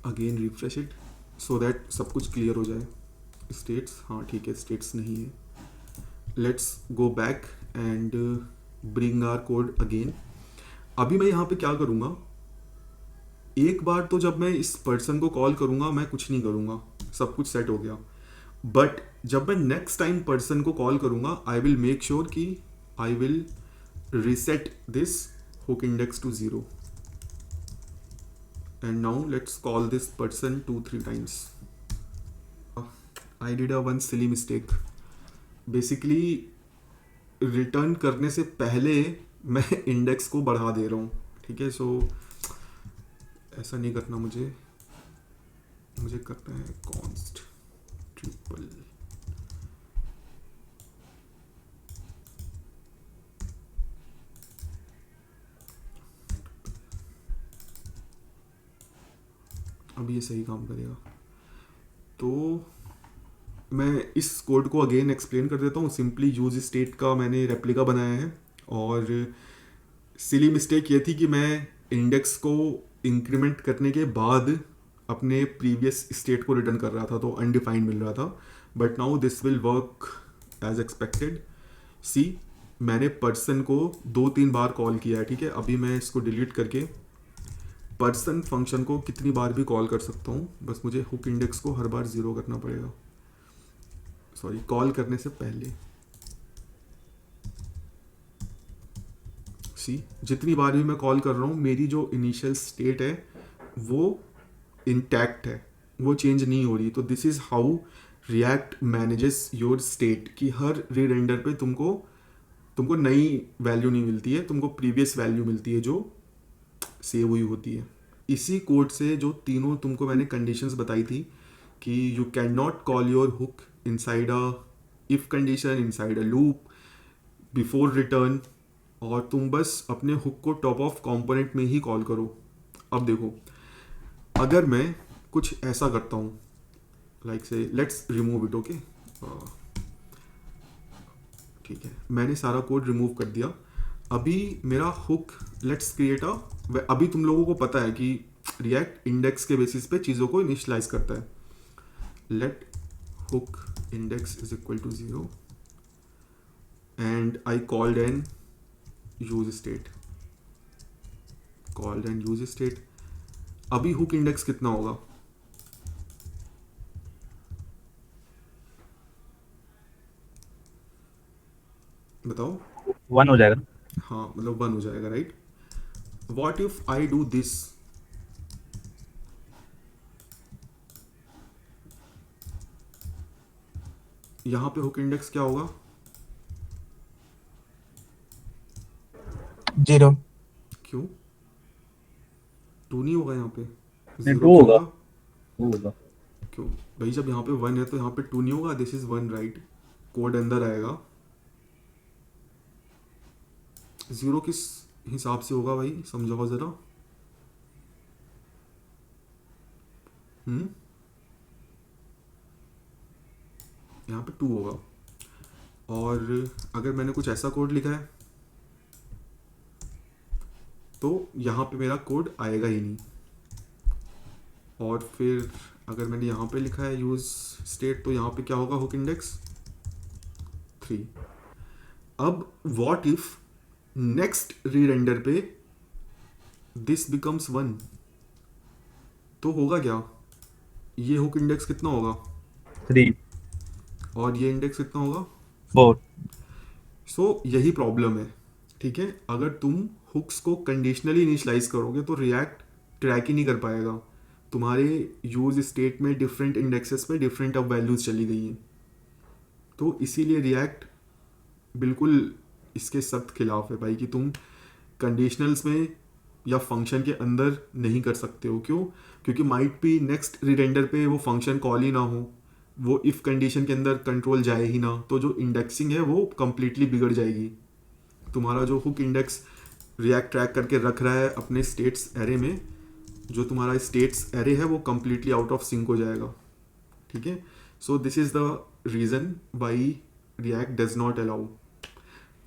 Again refresh it so that सब कुछ क्लियर हो जाए। स्टेट्स, हाँ ठीक है, स्टेट्स नहीं है। Let's go back and bring R code again. अभी मैं यहाँ पे क्या करूँगा, एक बार तो जब मैं इस पर्सन को कॉल करूँगा मैं कुछ नहीं करूँगा, सब कुछ सेट हो गया। बट जब मैं नेक्स्ट टाइम पर्सन को कॉल करूँगा आई विल मेक श्योर कि I will reset this hook index to 0, and now let's call this person 2-3 times. I did a one silly mistake. Basically return करने से पहले मैं index को बढ़ा दे रहा हूँ। ठीक है, सो ऐसा नहीं करना, मुझे करना है const ट्रिपल। अब ये सही काम करेगा। तो मैं इस कोड को अगेन एक्सप्लेन कर देता हूँ। सिंपली यूज स्टेट का मैंने रेप्लिका बनाया है, और सिली मिस्टेक ये थी कि मैं इंडेक्स को इंक्रीमेंट करने के बाद अपने प्रीवियस स्टेट को रिटर्न कर रहा था, तो अनडिफाइंड मिल रहा था। But now this will work as expected. See, मैंने पर्सन को 2-3 बार कॉल किया है। ठीक है, अभी मैं इसको डिलीट करके पर्सन फंक्शन को कितनी बार भी कॉल कर सकता हूँ, बस मुझे हुक इंडेक्स को हर बार 0 करना पड़ेगा। सॉरी, कॉल करने से पहले। सी, जितनी बार भी मैं कॉल कर रहा हूँ मेरी जो इनिशियल स्टेट है वो इंटैक्ट है, वो चेंज नहीं हो रही। तो this is how react manages your state, कि हर री रेंडर पे तुमको नई वैल्यू नहीं मिलती है, तुमको प्रीवियस वैल्यू मिलती है जो सेव हुई होती है। इसी कोड से जो तीनों तुमको मैंने कंडीशंस बताई थी कि you can not call your hook inside a if condition, inside a loop, before return, और तुम बस अपने हुक को टॉप ऑफ कंपोनेंट में ही कॉल करो। अब देखो, अगर मैं कुछ ऐसा करता हूँ, like say let's remove it. Okay, ठीक है, मैंने सारा कोड रिमूव कर दिया। अभी मेरा हुक, लेट्स क्रिएट अ, अभी तुम लोगों को पता है कि रिएक्ट इंडेक्स के बेसिस पे चीज़ों को इनिशियलाइज करता है। Let hook index is equal to 0 and I called an use state, called an use state. अभी हुक इंडेक्स कितना होगा? बताओ। 1 हो जाएगा। हाँ, मतलब 1 हो जाएगा, right? What if I do this? यहां पे हुक इंडेक्स क्या होगा? 0 क्यों 2 नहीं होगा? यहाँ पे नहीं, 0 2 क्यों होगा। होगा? 2 होगा। क्यों भाई? जब यहाँ पे 1 है तो यहाँ पे 2 नहीं होगा? This is 1, right? कोड अंदर आएगा। 0 किस हिसाब से होगा भाई, समझाओ जरा। यहाँ पे 2 होगा, और अगर मैंने कुछ ऐसा कोड लिखा है तो यहाँ पे मेरा कोड आएगा ही नहीं। और फिर अगर मैंने यहाँ पे लिखा है यूज स्टेट, तो यहाँ पे क्या होगा? Hook index 3। अब व्हाट इफ नेक्स्ट री रेंडर पे दिस बिकम्स 1, तो होगा क्या, ये हुक इंडेक्स कितना होगा 3 और ये इंडेक्स कितना होगा 4 सो यही प्रॉब्लम है। ठीक है, अगर तुम हुक्स को कंडीशनली इनिशलाइज करोगे तो रिएक्ट ट्रैक ही नहीं कर पाएगा। तुम्हारे यूज स्टेट में डिफरेंट इंडेक्सेस पे डिफरेंट अब वैल्यूज चली गई हैं, तो इसीलिए रिएक्ट बिल्कुल इसके सख्त खिलाफ है भाई कि तुम कंडीशनल्स में या फंक्शन के अंदर नहीं कर सकते हो। क्यों? क्योंकि माइट भी नेक्स्ट रिरेंडर पे वो फंक्शन कॉल ही ना हो, वो इफ़ कंडीशन के अंदर कंट्रोल जाए ही ना, तो जो इंडेक्सिंग है वो कंप्लीटली बिगड़ जाएगी। तुम्हारा जो हुक इंडेक्स रिएक्ट ट्रैक करके रख रहा है अपने स्टेट्स एरे में, जो तुम्हारा स्टेट्स एरे है वो कंप्लीटली आउट ऑफ सिंक हो जाएगा। ठीक है, so this is the reason why react does not allow.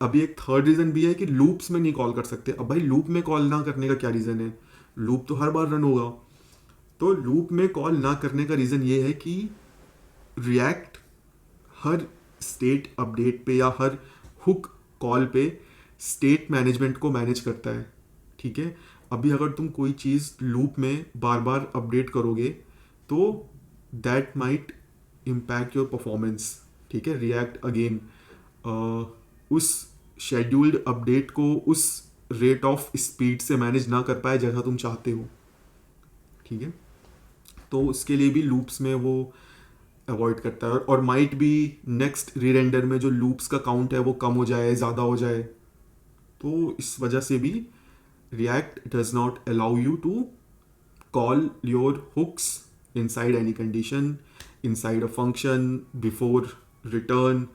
अभी एक थर्ड रीज़न भी है कि लूप्स में नहीं कॉल कर सकते। अब भाई लूप में कॉल ना करने का क्या रीज़न है, लूप तो हर बार रन होगा। तो लूप में कॉल ना करने का रीज़न ये है कि रिएक्ट हर स्टेट अपडेट पे या हर हुक कॉल पे स्टेट मैनेजमेंट को मैनेज करता है। ठीक है, अभी अगर तुम कोई चीज़ लूप में बार बार अपडेट करोगे तो that might impact your performance. ठीक है, रिएक्ट अगेन उस शेड्यूल्ड अपडेट को उस रेट ऑफ स्पीड से मैनेज ना कर पाए जैसा तुम चाहते हो। ठीक है, तो उसके लिए भी लूप्स में वो अवॉइड करता है, और माइट भी नेक्स्ट रीरेंडर में जो लूप्स का काउंट है वो कम हो जाए, ज़्यादा हो जाए। तो इस वजह से भी React does not allow you to call your hooks inside any condition, inside a function, before return.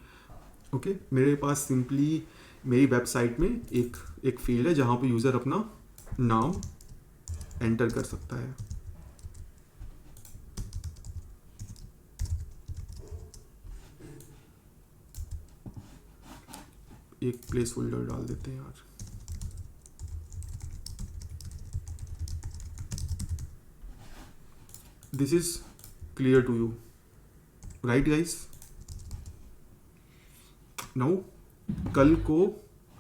Okay, मेरे पास सिंपली मेरी वेबसाइट में एक फील्ड है जहाँ पे यूज़र अपना नाम एंटर कर सकता है। एक प्लेस होल्डर डाल देते हैं यार। This is clear to you, right guys? Now कल को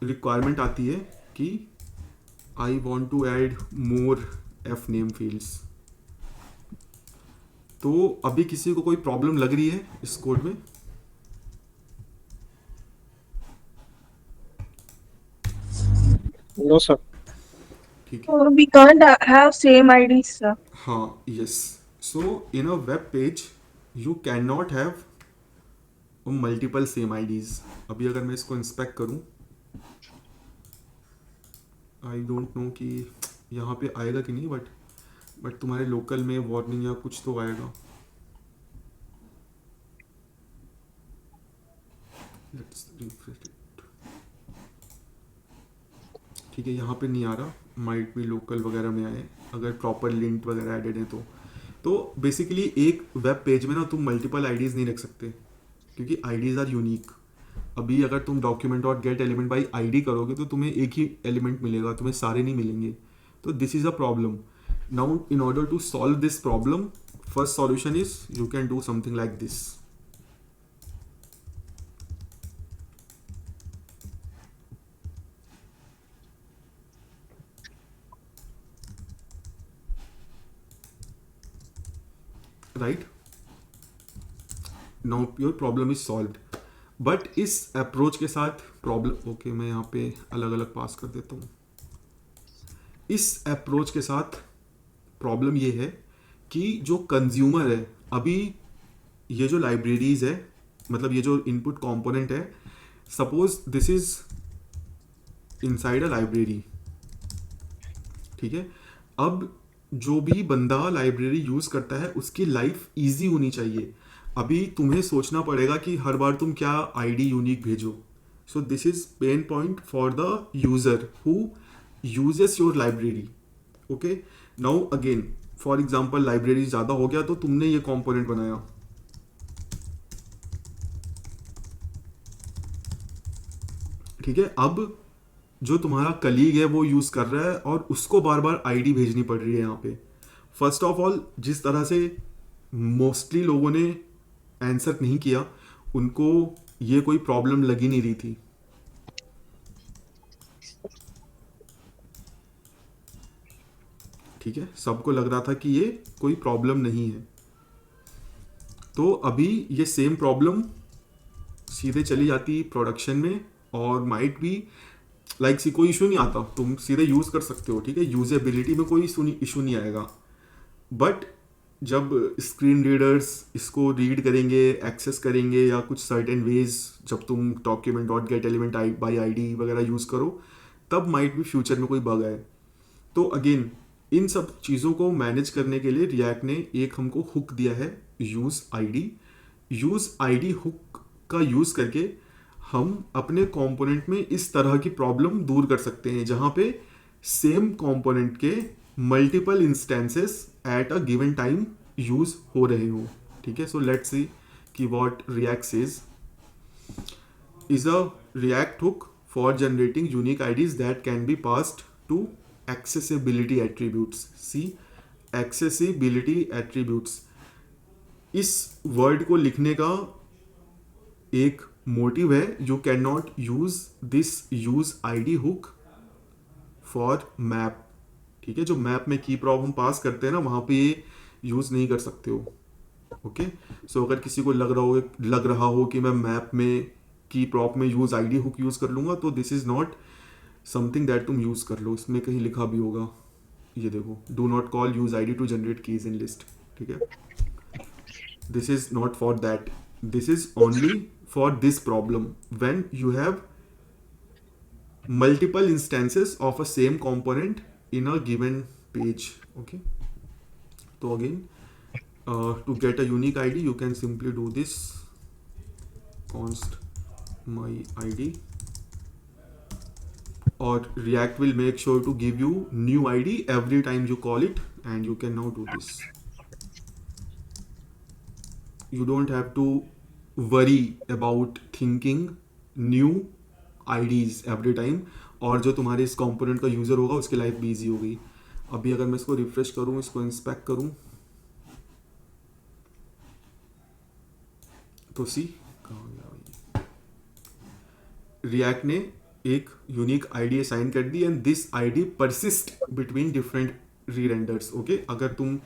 रिक्वायरमेंट आती है कि I want to add more F name fields, तो अभी किसी को कोई प्रॉब्लम लग रही है इस कोड में? No sir. ठीक है, We can't have same IDs, sir. हाँ, yes. So in a web page you can not have multiple same IDs. अभी अगर मैं इसको इंस्पेक्ट करूं, आई डोंट नो कि यहाँ पे आएगा कि नहीं, बट तुम्हारे लोकल में वार्निंग या कुछ तो आएगा। Let's refresh it. ठीक है, यहाँ पे नहीं आ रहा, माइट भी लोकल वगैरह में आए अगर प्रॉपर लिंक वगैरह एडेड है तो बेसिकली एक वेब पेज में ना तुम मल्टीपल आईडीज़ नहीं रख सकते क्योंकि आईडीज़ आर यूनिक। अभी अगर तुम डॉक्यूमेंट और गेट एलिमेंट बाई आईडी करोगे तो तुम्हें एक ही एलिमेंट मिलेगा, तुम्हें सारे नहीं मिलेंगे। तो this is a problem. Now in order to solve this problem, first solution is you can do something like this. Right, now your problem is solved. But इस अप्रोच के साथ प्रॉब्लम, ओके मैं यहाँ पे अलग अलग पास कर देता हूँ। इस अप्रोच के साथ प्रॉब्लम ये है कि जो कंज्यूमर है, अभी ये जो लाइब्रेरीज है, मतलब ये जो इनपुट कंपोनेंट है, suppose this is inside a library. ठीक है, अब जो भी बंदा लाइब्रेरी यूज़ करता है उसकी लाइफ इजी होनी चाहिए। अभी तुम्हें सोचना पड़ेगा कि हर बार तुम क्या आईडी यूनिक भेजो। सो this is pain point for the user who uses your library. Okay, now again for example library ज़्यादा हो गया तो तुमने ये कंपोनेंट बनाया, ठीक है। अब जो तुम्हारा कलीग है वो यूज़ कर रहा है और उसको बार बार आईडी भेजनी पड़ रही है यहाँ पे। फर्स्ट ऑफ ऑल, जिस तरह से मोस्टली लोगों ने आंसर नहीं किया, उनको ये कोई प्रॉब्लम लगी नहीं रही थी। ठीक है, सबको लग रहा था कि ये कोई प्रॉब्लम नहीं है। तो अभी ये सेम प्रॉब्लम सीधे चली जाती प्रोडक्शन में, और माइट भी लाइक सी कोई इशू नहीं आता, तुम सीधे यूज़ कर सकते हो, ठीक है, यूजेबिलिटी में कोई इशू नहीं आएगा। बट जब स्क्रीन रीडर्स इसको रीड करेंगे, एक्सेस करेंगे, या कुछ सर्टेन वेज जब तुम document dot gate element by ID वगैरह यूज़ करो, तब माइट भी फ्यूचर में कोई बग आए। तो अगेन इन सब चीज़ों को मैनेज करने के लिए रिएक्ट ने एक हमको हुक दिया है, use ID. Use ID hook का यूज़ करके हम अपने कंपोनेंट में इस तरह की प्रॉब्लम दूर कर सकते हैं जहाँ पे सेम कंपोनेंट के multiple instances at a given time use हो रहे हो, ठीक है। सो लेट्स सी कि what react says is a React hook for generating unique IDs that can be passed to accessibility attributes. See, accessibility attributes. इस word को लिखने का एक मोटिव है, you can not use this use ID hook for map, ठीक है। जो map में की प्रॉप हम पास करते हैं ना, वहां पे ये यूज नहीं कर सकते हो, ओके। सो अगर किसी को लग रहा हो कि मैं मैप में की प्रॉप में यूज आईडी हुक यूज कर लूंगा, तो this is not something that तुम यूज कर लो। इसमें कहीं लिखा भी होगा, ये देखो, do not call use ID to generate keys in list, ठीक है। This is not for that, this is only for this problem when you have multiple instances of a same component in a given page, okay. So again, to get a unique ID you can simply do this const my id, or React will make sure to give you new ID every time you call it, and you can now do this. You don't have to worry about thinking new IDs every time, और जो तुम्हारे इस component का user होगा उसकी life भी easy हो गई। अभी अगर मैं इसको रिफ्रेश करूँ, इसको इंस्पेक्ट करूँ, तो सी रिएक्ट ने एक यूनिक आईडी असाइन कर दी, and this ID persist between different re renders, okay. अगर तुम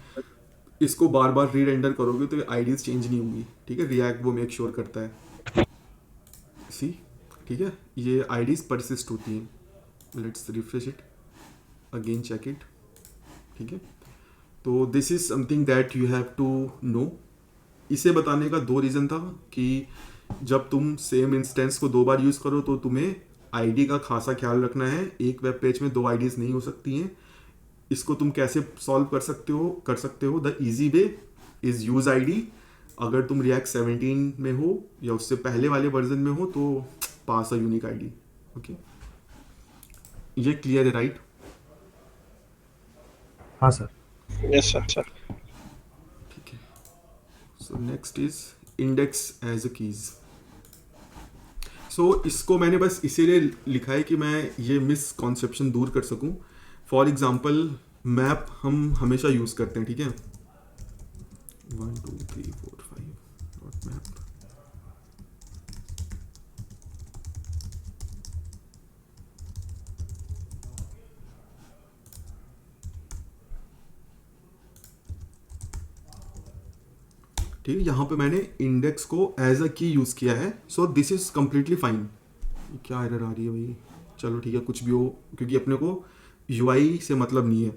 इसको बार बार री रेंडर करोगे तो ये आईडीज चेंज नहीं होंगी, ठीक है। रिएक्ट वो मेक श्योर करता है, सी, ठीक है, ये आईडीज परसिस्ट होती हैं। Let's refresh it again, check it, ठीक है। तो this is something that you have to know. इसे बताने का दो रीज़न था कि जब तुम सेम इंस्टेंस को दो बार यूज़ करो तो तुम्हें आईडी का खासा ख्याल रखना है। एक वेब पेज में दो आईडीज नहीं हो सकती हैं। इसको तुम कैसे सॉल्व कर सकते हो? The easy way is use ID. अगर तुम React 17 में हो या उससे पहले वाले वर्जन में हो तो pass a unique ID, okay. ये क्लियर है, राइट? हाँ सर। Yes sir. ठीक है। So next is index as a keys. सो इसको मैंने बस इसीलिए लिखा है कि मैं ये मिसकॉन्सेप्शन दूर कर सकूं। फॉर एग्जाम्पल, मैप हम हमेशा यूज़ करते हैं, ठीक है। 1 2 3 4 5 डॉट मैप। ठीक है, यहाँ पे मैंने इंडेक्स को एज अ की यूज़ किया है। सो दिस इज कम्प्लीटली फाइन। क्या एरर आ रही है भाई? चलो ठीक है, कुछ भी हो, क्योंकि अपने को यूआई से मतलब नहीं है।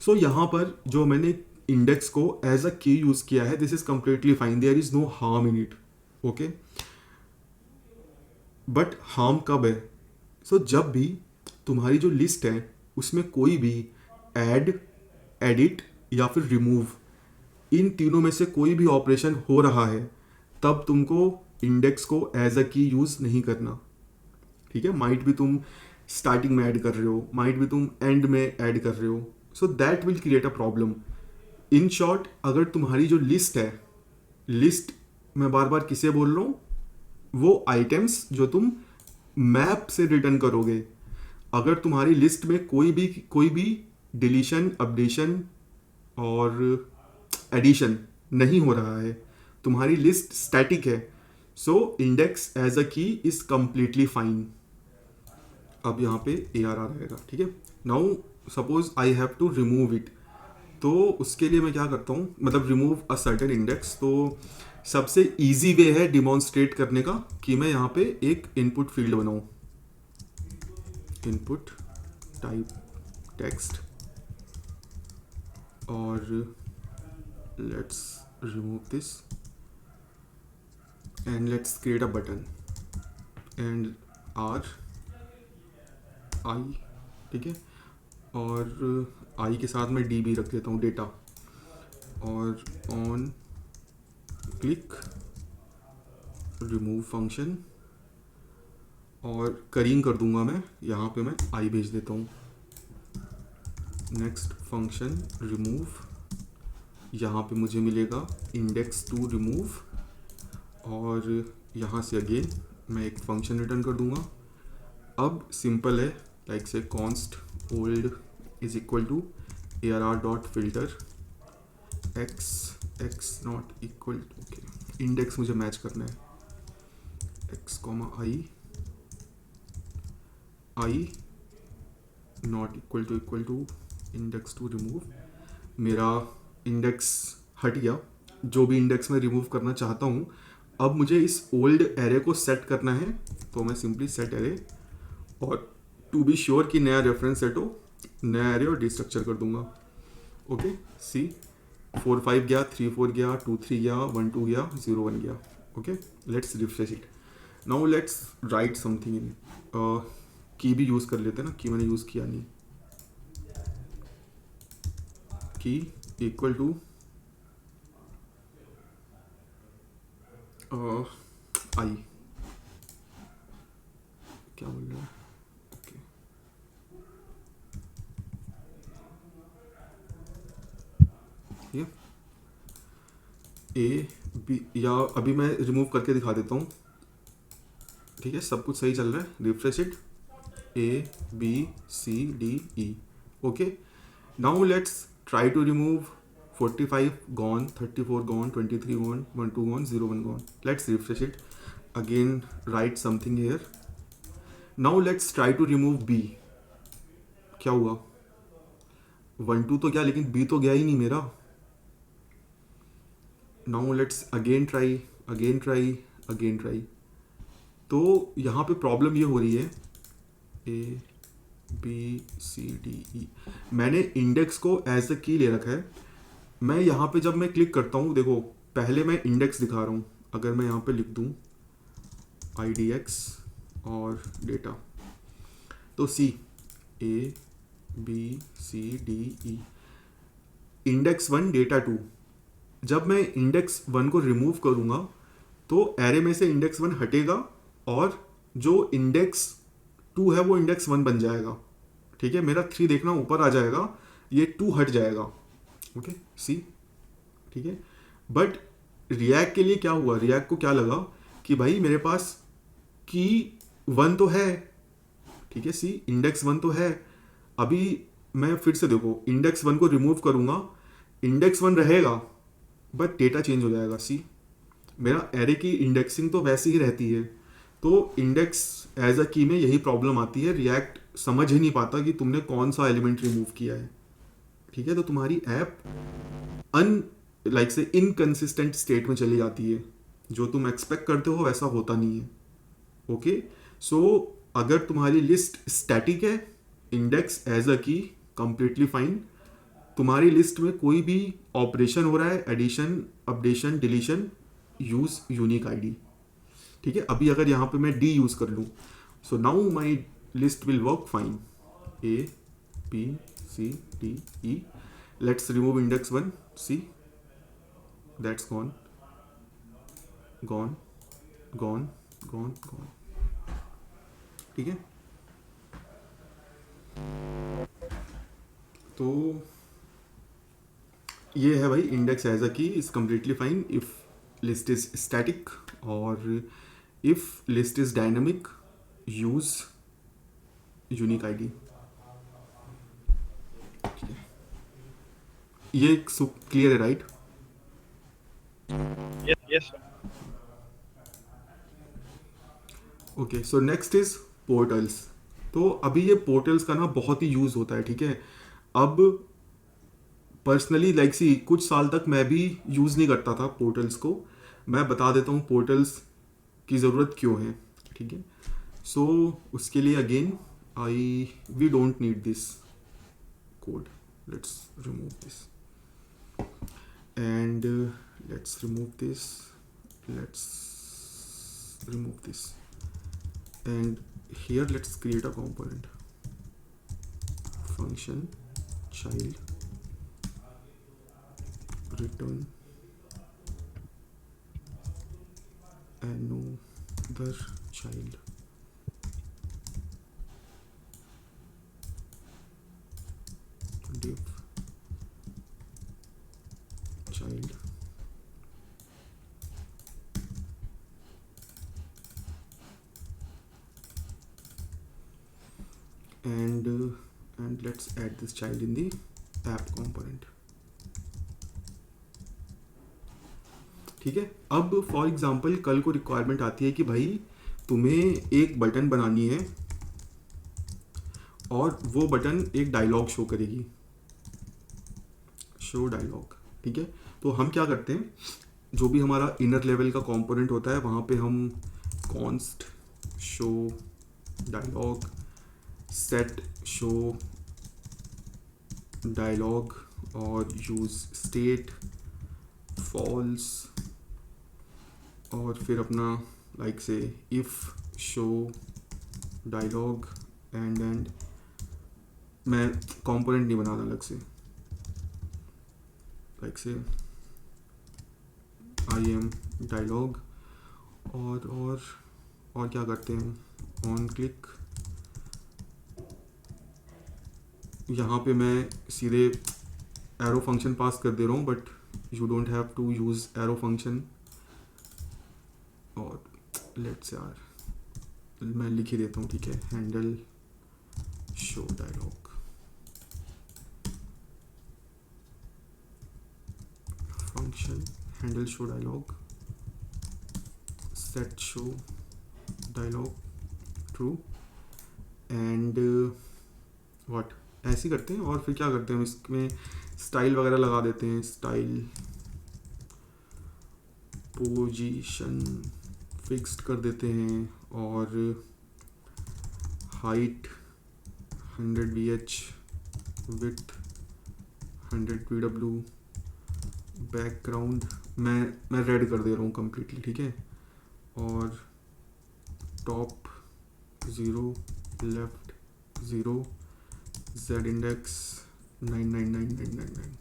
सो यहाँ पर जो मैंने इंडेक्स को एज अ की यूज़ किया है, this is completely fine, there is no harm in it, okay. But harm कब है? सो जब भी तुम्हारी जो लिस्ट है उसमें कोई भी ऐड, एडिट या फिर रिमूव, इन तीनों में से कोई भी ऑपरेशन हो रहा है, तब तुमको इंडेक्स को एज अ की यूज़ नहीं करना, ठीक है। माइट भी तुम स्टार्टिंग में ऐड कर रहे हो, माइट भी तुम एंड में ऐड कर रहे हो, so that will create a problem. In short, अगर तुम्हारी जो लिस्ट है, लिस्ट मैं बार बार किसे बोल रहा हूँ, वो आइटम्स जो तुम मैप से रिटर्न करोगे, अगर तुम्हारी लिस्ट में कोई भी डिलीशन, अपडेशन और एडिशन नहीं हो रहा है, तुम्हारी लिस्ट स्टैटिक है, so index as a key is completely fine. अब यहाँ पे ARR आएगा, ठीक है। Now suppose I have to remove it, तो उसके लिए मैं क्या करता हूँ, मतलब रिमूव अ सर्टेन इंडेक्स, तो सबसे इजी वे है डिमॉन्स्ट्रेट करने का कि मैं यहाँ पे एक इनपुट फील्ड बनाऊँ, इनपुट टाइप टेक्स्ट, और let's remove this and let's create a button and are आई, ठीक है, और आई के साथ मैं डी भी रख देता हूँ डेटा, और ऑन क्लिक रिमूव फंक्शन, और करीन कर दूंगा मैं, यहाँ पे मैं आई भेज देता हूँ, नेक्स्ट फंक्शन रिमूव, यहाँ पे मुझे मिलेगा इंडेक्स टू रिमूव, और यहाँ से अगेन मैं एक फंक्शन रिटर्न कर दूंगा। अब सिंपल है, लाइक से const old is equal to ARR dot filter x not equal, okay, index मुझे मैच करना है, x comma i not equal to index to remove. मेरा इंडेक्स हट गया, जो भी इंडेक्स मैं रिमूव करना चाहता हूँ। अब मुझे इस ओल्ड एरे को सेट करना है, तो मैं सिंपली सेट एरे, और टू बी श्योर कि नया रेफरेंस सेट हो, नया एरे और डिस्ट्रक्चर कर दूंगा। ओके, सी 4 5 गया, 3 4 गया, 2 3 गया, 1 2 गया, 0 1 गया। Okay, let's refresh it. Now let's write something in, की भी यूज़ कर लेते हैं ना, की मैंने यूज़ किया नहीं, की इक्वल टू आई, क्या बोल रहा है, ओके, ये ए बी, या अभी मैं रिमूव करके दिखा देता हूँ, ठीक है, सब कुछ सही चल रहा है, refresh it, A B C D E, okay, now let's try to remove 45 gone, 34 gone, 23 gone, 1 2 gone, 0 1 gone. Let's refresh it again, write something here. Now let's try to remove B. क्या हुआ, 1 2 तो गया, लेकिन B तो गया ही नहीं मेरा। Now let's again try. तो यहाँ पे प्रॉब्लम ये हो रही है, A B C D E, मैंने इंडेक्स को एज अ की ले रखा है। मैं यहाँ पे जब मैं क्लिक करता हूँ, देखो पहले मैं इंडेक्स दिखा रहा हूँ, अगर मैं यहाँ पे लिख दूँ IDX और डेटा, तो C A B C D E, index 1 data 2। जब मैं इंडेक्स 1 को रिमूव करूँगा तो एरे में से इंडेक्स 1 हटेगा, और जो इंडेक्स 2 है वो इंडेक्स 1 बन जाएगा, ठीक है, मेरा 3 देखना ऊपर आ जाएगा, ये 2 हट जाएगा। ओके, सी, ठीक है। बट रिएक्ट के लिए क्या हुआ, रिएक्ट को क्या लगा कि भाई मेरे पास की 1 तो है, ठीक है, सी इंडेक्स 1 तो है। अभी मैं फिर से देखो इंडेक्स 1 को रिमूव करूंगा, इंडेक्स 1 रहेगा बट डेटा चेंज हो जाएगा। सी, मेरा एरे की इंडेक्सिंग तो वैसी ही रहती है, तो इंडेक्स एज अ की में यही प्रॉब्लम आती है, रिएक्ट समझ ही नहीं पाता कि तुमने कौन सा एलिमेंट रिमूव किया है, ठीक है, तो तुम्हारी ऐप लाइक से इनकंसिस्टेंट स्टेट में चली जाती है, जो तुम एक्सपेक्ट करते हो वैसा होता नहीं है। ओके, सो अगर तुम्हारी लिस्ट स्टैटिक है, इंडेक्स एज अ की कंप्लीटली फाइन, तुम्हारी लिस्ट में कोई भी ऑपरेशन हो रहा है, addition updation deletion, use unique ID, ठीक है। अभी अगर यहाँ पे मैं डी यूज कर लूँ, so now my list will work fine, A B C D E, let's remove index 1, see that's gone, ठीक है। तो ये है भाई, index as a key is completely fine if list is static, और if list is dynamic use unique ID. ये clear है, right? Yes, sir. Okay, so next is portals. तो अभी ये पोर्टल्स का ना बहुत ही यूज होता है, ठीक है। अब पर्सनली लाइक सी कुछ साल तक मैं भी यूज़ नहीं करता था पोर्टल्स को. मैं बता देता हूँ पोर्टल्स की ज़रूरत क्यों है. ठीक है. सो उसके लिए again we don't need this code. Let's remove this and let's remove this, and here let's create a component function child return another child. Div child and let's add this child in the app component. ठीक है. अब for example कल को requirement आती है कि भाई तुम्हें एक बटन बनानी है और वो बटन एक डायलॉग शो करेगी, शो डायलॉग. ठीक है. तो हम क्या करते हैं, जो भी हमारा इनर लेवल का कंपोनेंट होता है वहाँ पे हम const show dialog, set show dialog और यूज़ स्टेट फॉल्स और फिर अपना लाइक से इफ़ शो डायलॉग एंड मैं कंपोनेंट नहीं बनाना अलग से, लाइक से आई एम डायलॉग और क्या करते हैं, ऑन क्लिक. यहाँ पे मैं सीधे एरो फंक्शन पास कर दे रहा हूँ, but you don't have to use arrow function. और लेट्स यार मैं लिख ही देता हूँ. ठीक है. Handle show dialog, function handle show dialog, set show dialog true and what, ऐसे करते हैं. और फिर क्या करते हैं, हम इसमें स्टाइल वगैरह लगा देते हैं. स्टाइल पोजीशन फिक्स्ड कर देते हैं और height 100 VH, width 100 PW, background मैं रेड कर दे रहा हूँ कम्प्लीटली. ठीक है. और top 0, left 0, Z index 999999.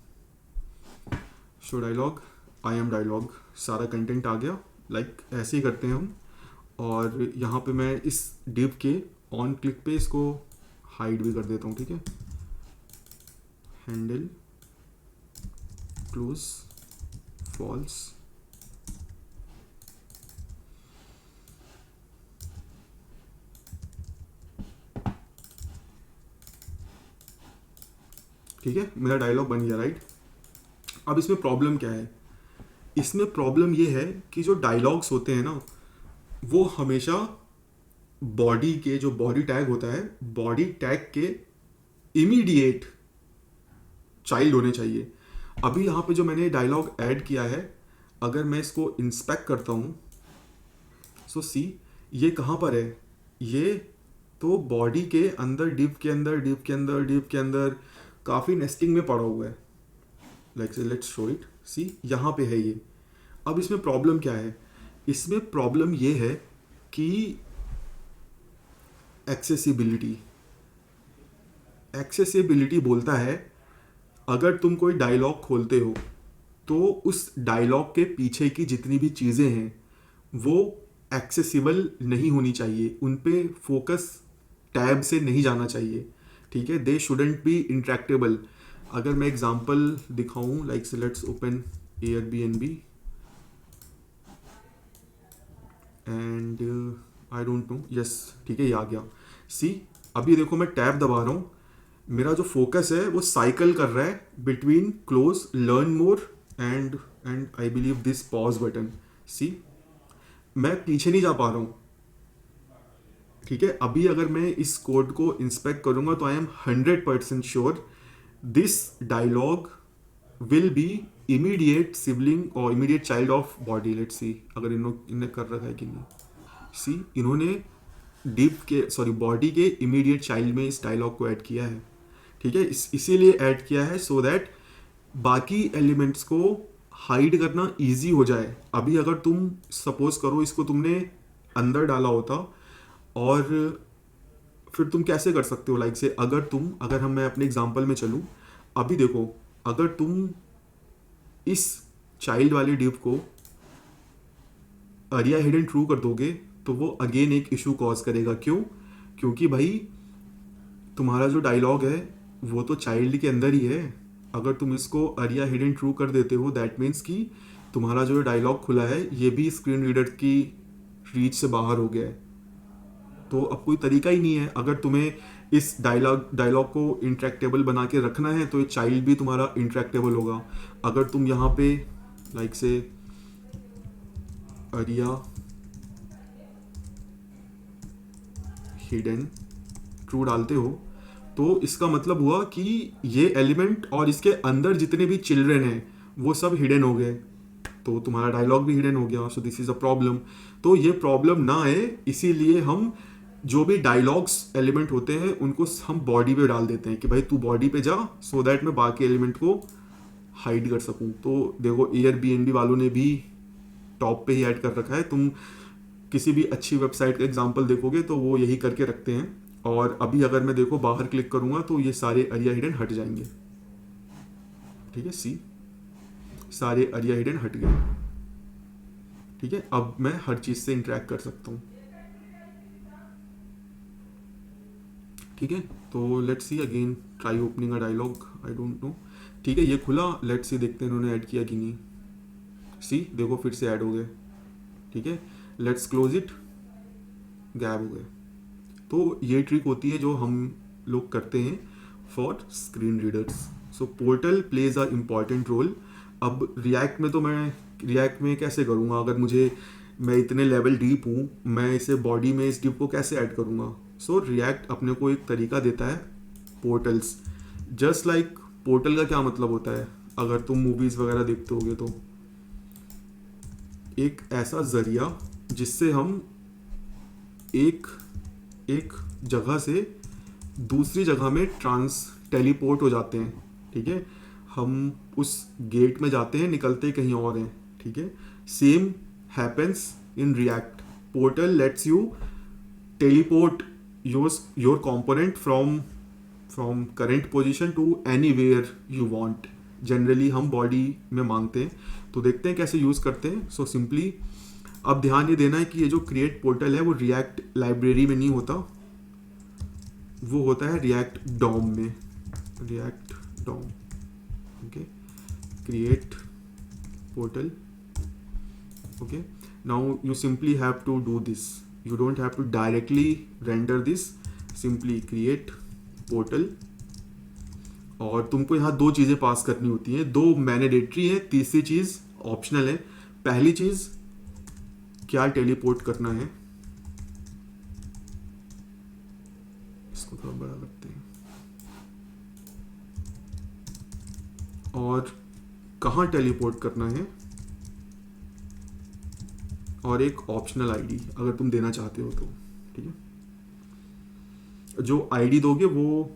Show dialog, I am dialog, सारा कंटेंट आ गया. लाइक ऐसे ही करते हैं हम. और यहाँ पे मैं इस डिव के ऑन क्लिक पे इसको हाइड भी कर देता हूँ. ठीक है. Handle close false. ठीक है. मेरा डायलॉग बन गया. राइट. अब इसमें प्रॉब्लम क्या है, इसमें प्रॉब्लम ये है कि जो डायलॉग्स होते हैं ना वो हमेशा बॉडी के, जो बॉडी टैग होता है, बॉडी टैग के इमीडिएट चाइल्ड होने चाहिए. अभी यहाँ पे जो मैंने डायलॉग ऐड किया है, अगर मैं इसको इंस्पेक्ट करता हूँ, सो सी ये कहाँ पर है, ये तो बॉडी के अंदर, डिव के अंदर काफ़ी नेस्टिंग में पड़ा हुआ है. Like say let's show it. सी यहाँ पे है ये. अब इसमें प्रॉब्लम क्या है, इसमें प्रॉब्लम ये है कि एक्सेसिबिलिटी बोलता है अगर तुम कोई डायलॉग खोलते हो तो उस डायलॉग के पीछे की जितनी भी चीज़ें हैं वो एक्सेसिबल नहीं होनी चाहिए, उन पे फोकस टैब से नहीं जाना चाहिए. ठीक है. They shouldn't be interactable. अगर मैं एग्जांपल दिखाऊं, like say let's open Airbnb and I don't know, yes ठीक है ये आ गया. सी अभी देखो मैं टैब दबा रहा हूँ, मेरा जो फोकस है वो साइकिल कर रहा है between close, learn more and I believe this pause button. See मैं पीछे नहीं जा पा रहा हूँ. ठीक है. अभी अगर मैं इस कोड को इंस्पेक्ट करूंगा तो I am 100% sure this dialogue will be immediate sibling और immediate child of body. Let's see अगर इन्हें कर रखा है कि नहीं। सी इन्होंने डीप के सॉरी बॉडी के इमीडिएट चाइल्ड में इस डायलॉग को ऐड किया है, ठीक है। इसीलिए ऐड किया है सो दैट बाकी एलिमेंट्स को हाइड करना इजी हो जाए। अभी अगर तुम सपोज करो इसको तुमने अंदर डाला होता और फिर तुम कैसे कर सकते हो, लाइक से अगर मैं अपने एग्जांपल में चलूं, अभी देखो अगर तुम इस चाइल्ड वाले डिव को अरिया हिडन ट्रू कर दोगे तो वो अगेन एक इशू कॉज करेगा। क्यों? क्योंकि भाई तुम्हारा जो डायलॉग है वो तो चाइल्ड के अंदर ही है। अगर तुम इसको अरिया हिडन ट्रू कर देते हो दैट मीन्स कि तुम्हारा जो डायलॉग खुला है ये भी स्क्रीन रीडर की रीच से बाहर हो गया है। तो अब कोई तरीका ही नहीं है। अगर तुम्हें इस डायलॉग को इंटरेक्टेबल बना के रखना है तो ये चाइल्ड भी तुम्हारा इंटरेक्टेबल होगा। अगर तुम यहाँ पे लाइक से अरिया हिडन ट्रू डालते हो तो इसका मतलब हुआ कि ये एलिमेंट और इसके अंदर जितने भी चिल्ड्रन हैं वो सब हिडन हो गए, तो तुम्हारा डायलॉग भी हिडन हो गया। सो दिस इज अ प्रॉब्लम। तो ये प्रॉब्लम ना आए इसीलिए हम जो भी डायलॉग्स एलिमेंट होते हैं उनको हम बॉडी पे डाल देते हैं कि भाई तू बॉडी पे जा सो दैट मैं बाकी एलिमेंट को हाइड कर सकूं। तो देखो एयरबीएनबी वालों ने भी टॉप पे ही ऐड कर रखा है। तुम किसी भी अच्छी वेबसाइट का एग्जांपल देखोगे तो वो यही करके रखते हैं। और अभी अगर मैं देखो बाहर क्लिक करूंगा तो ये सारे अरिया हिडन हट जाएंगे, ठीक है। सी सारे अरिया हिडन हट गए, ठीक है। अब मैं हर चीज से इंटरेक्ट कर सकता हूं, ठीक है। तो let's see again try opening a dialog, I don't know, ठीक है। ये खुला, लेट्स सी देखते हैं इन्होंने ऐड किया कि नहीं। सी देखो फिर से ऐड हो गए, ठीक है। लेट्स क्लोज इट, गैप हो गए। तो ये ट्रिक होती है जो हम लोग करते हैं for screen readers. So portal plays a important role. अब रिएक्ट में तो मैं रिएक्ट में कैसे करूँगा? अगर मैं इतने लेवल डीप हूँ, मैं इसे बॉडी में इस डिप को कैसे ऐड करूँगा? सो रिएक्ट अपने को एक तरीका देता है पोर्टल्स। जस्ट लाइक पोर्टल का क्या मतलब होता है, अगर तुम मूवीज़ वगैरह देखते होगे तो एक ऐसा जरिया जिससे हम एक जगह से दूसरी जगह में टेलीपोर्ट हो जाते हैं, ठीक है। हम उस गेट में जाते हैं, निकलते कहीं और हैं, ठीक है। Same happens in React. Portal lets you teleport your component from current position to anywhere you want. Generally हम बॉडी में मांगते हैं, तो देखते हैं कैसे यूज़ करते हैं। सो सिंपली अब ध्यान ये देना है कि ये जो क्रिएट पोर्टल है वो रिएक्ट लाइब्रेरी में नहीं होता, वो होता है रिएक्ट डॉम में। React DOM, okay. Create portal, okay. Now you simply have to do this, you don't have to directly render this, simply create portal. और तुमको यहाँ दो चीज़ें पास करनी होती हैं, दो मैंडेटरी है, तीसरी चीज़ ऑप्शनल है। पहली चीज़ क्या टेलीपोर्ट करना है, इसको थोड़ा बड़ा करते हैं, और कहाँ टेलीपोर्ट करना है, और एक ऑप्शनल आईडी अगर तुम देना चाहते हो तो, ठीक है। जो आईडी दोगे वो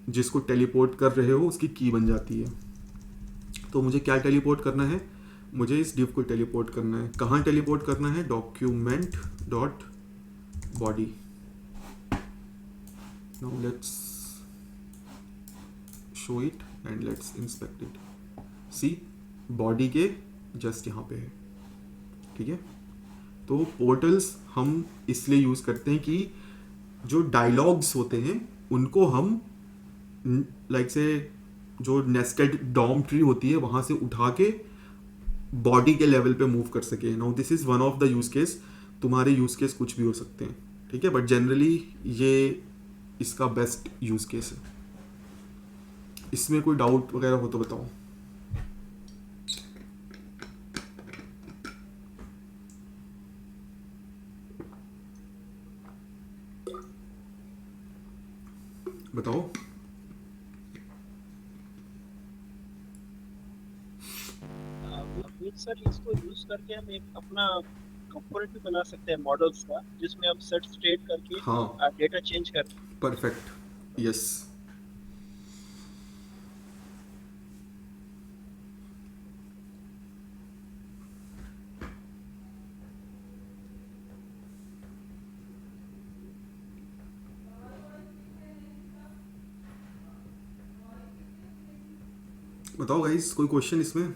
जिसको टेलीपोर्ट कर रहे हो उसकी की बन जाती है। तो मुझे क्या टेलीपोर्ट करना है, मुझे इस डिव को टेलीपोर्ट करना है। कहाँ टेलीपोर्ट करना है? Document dot body. Now let's show it and let's inspect it. See body के जस्ट यहाँ पे है, ठीक है। तो पोर्टल्स हम इसलिए यूज करते हैं कि जो डायलॉग्स होते हैं उनको हम लाइक से जो नेस्टेड डॉम ट्री होती है वहां से उठा के बॉडी के लेवल पे मूव कर सके। Now this is one of the use case. तुम्हारे यूज केस कुछ भी हो सकते हैं, ठीक है, बट जनरली ये इसका बेस्ट यूज केस है। इसमें कोई डाउट वगैरह हो तो बताओ। बताओ। सर इसको यूज करके हम एक अपना कंपोनेंट भी बना सकते हैं मॉडल्स का, जिसमें हम सेट स्टेट करके हाँ, डेटा चेंज कर। Perfect, yes. बताओ गाइस, कोई क्वेश्चन इसमें?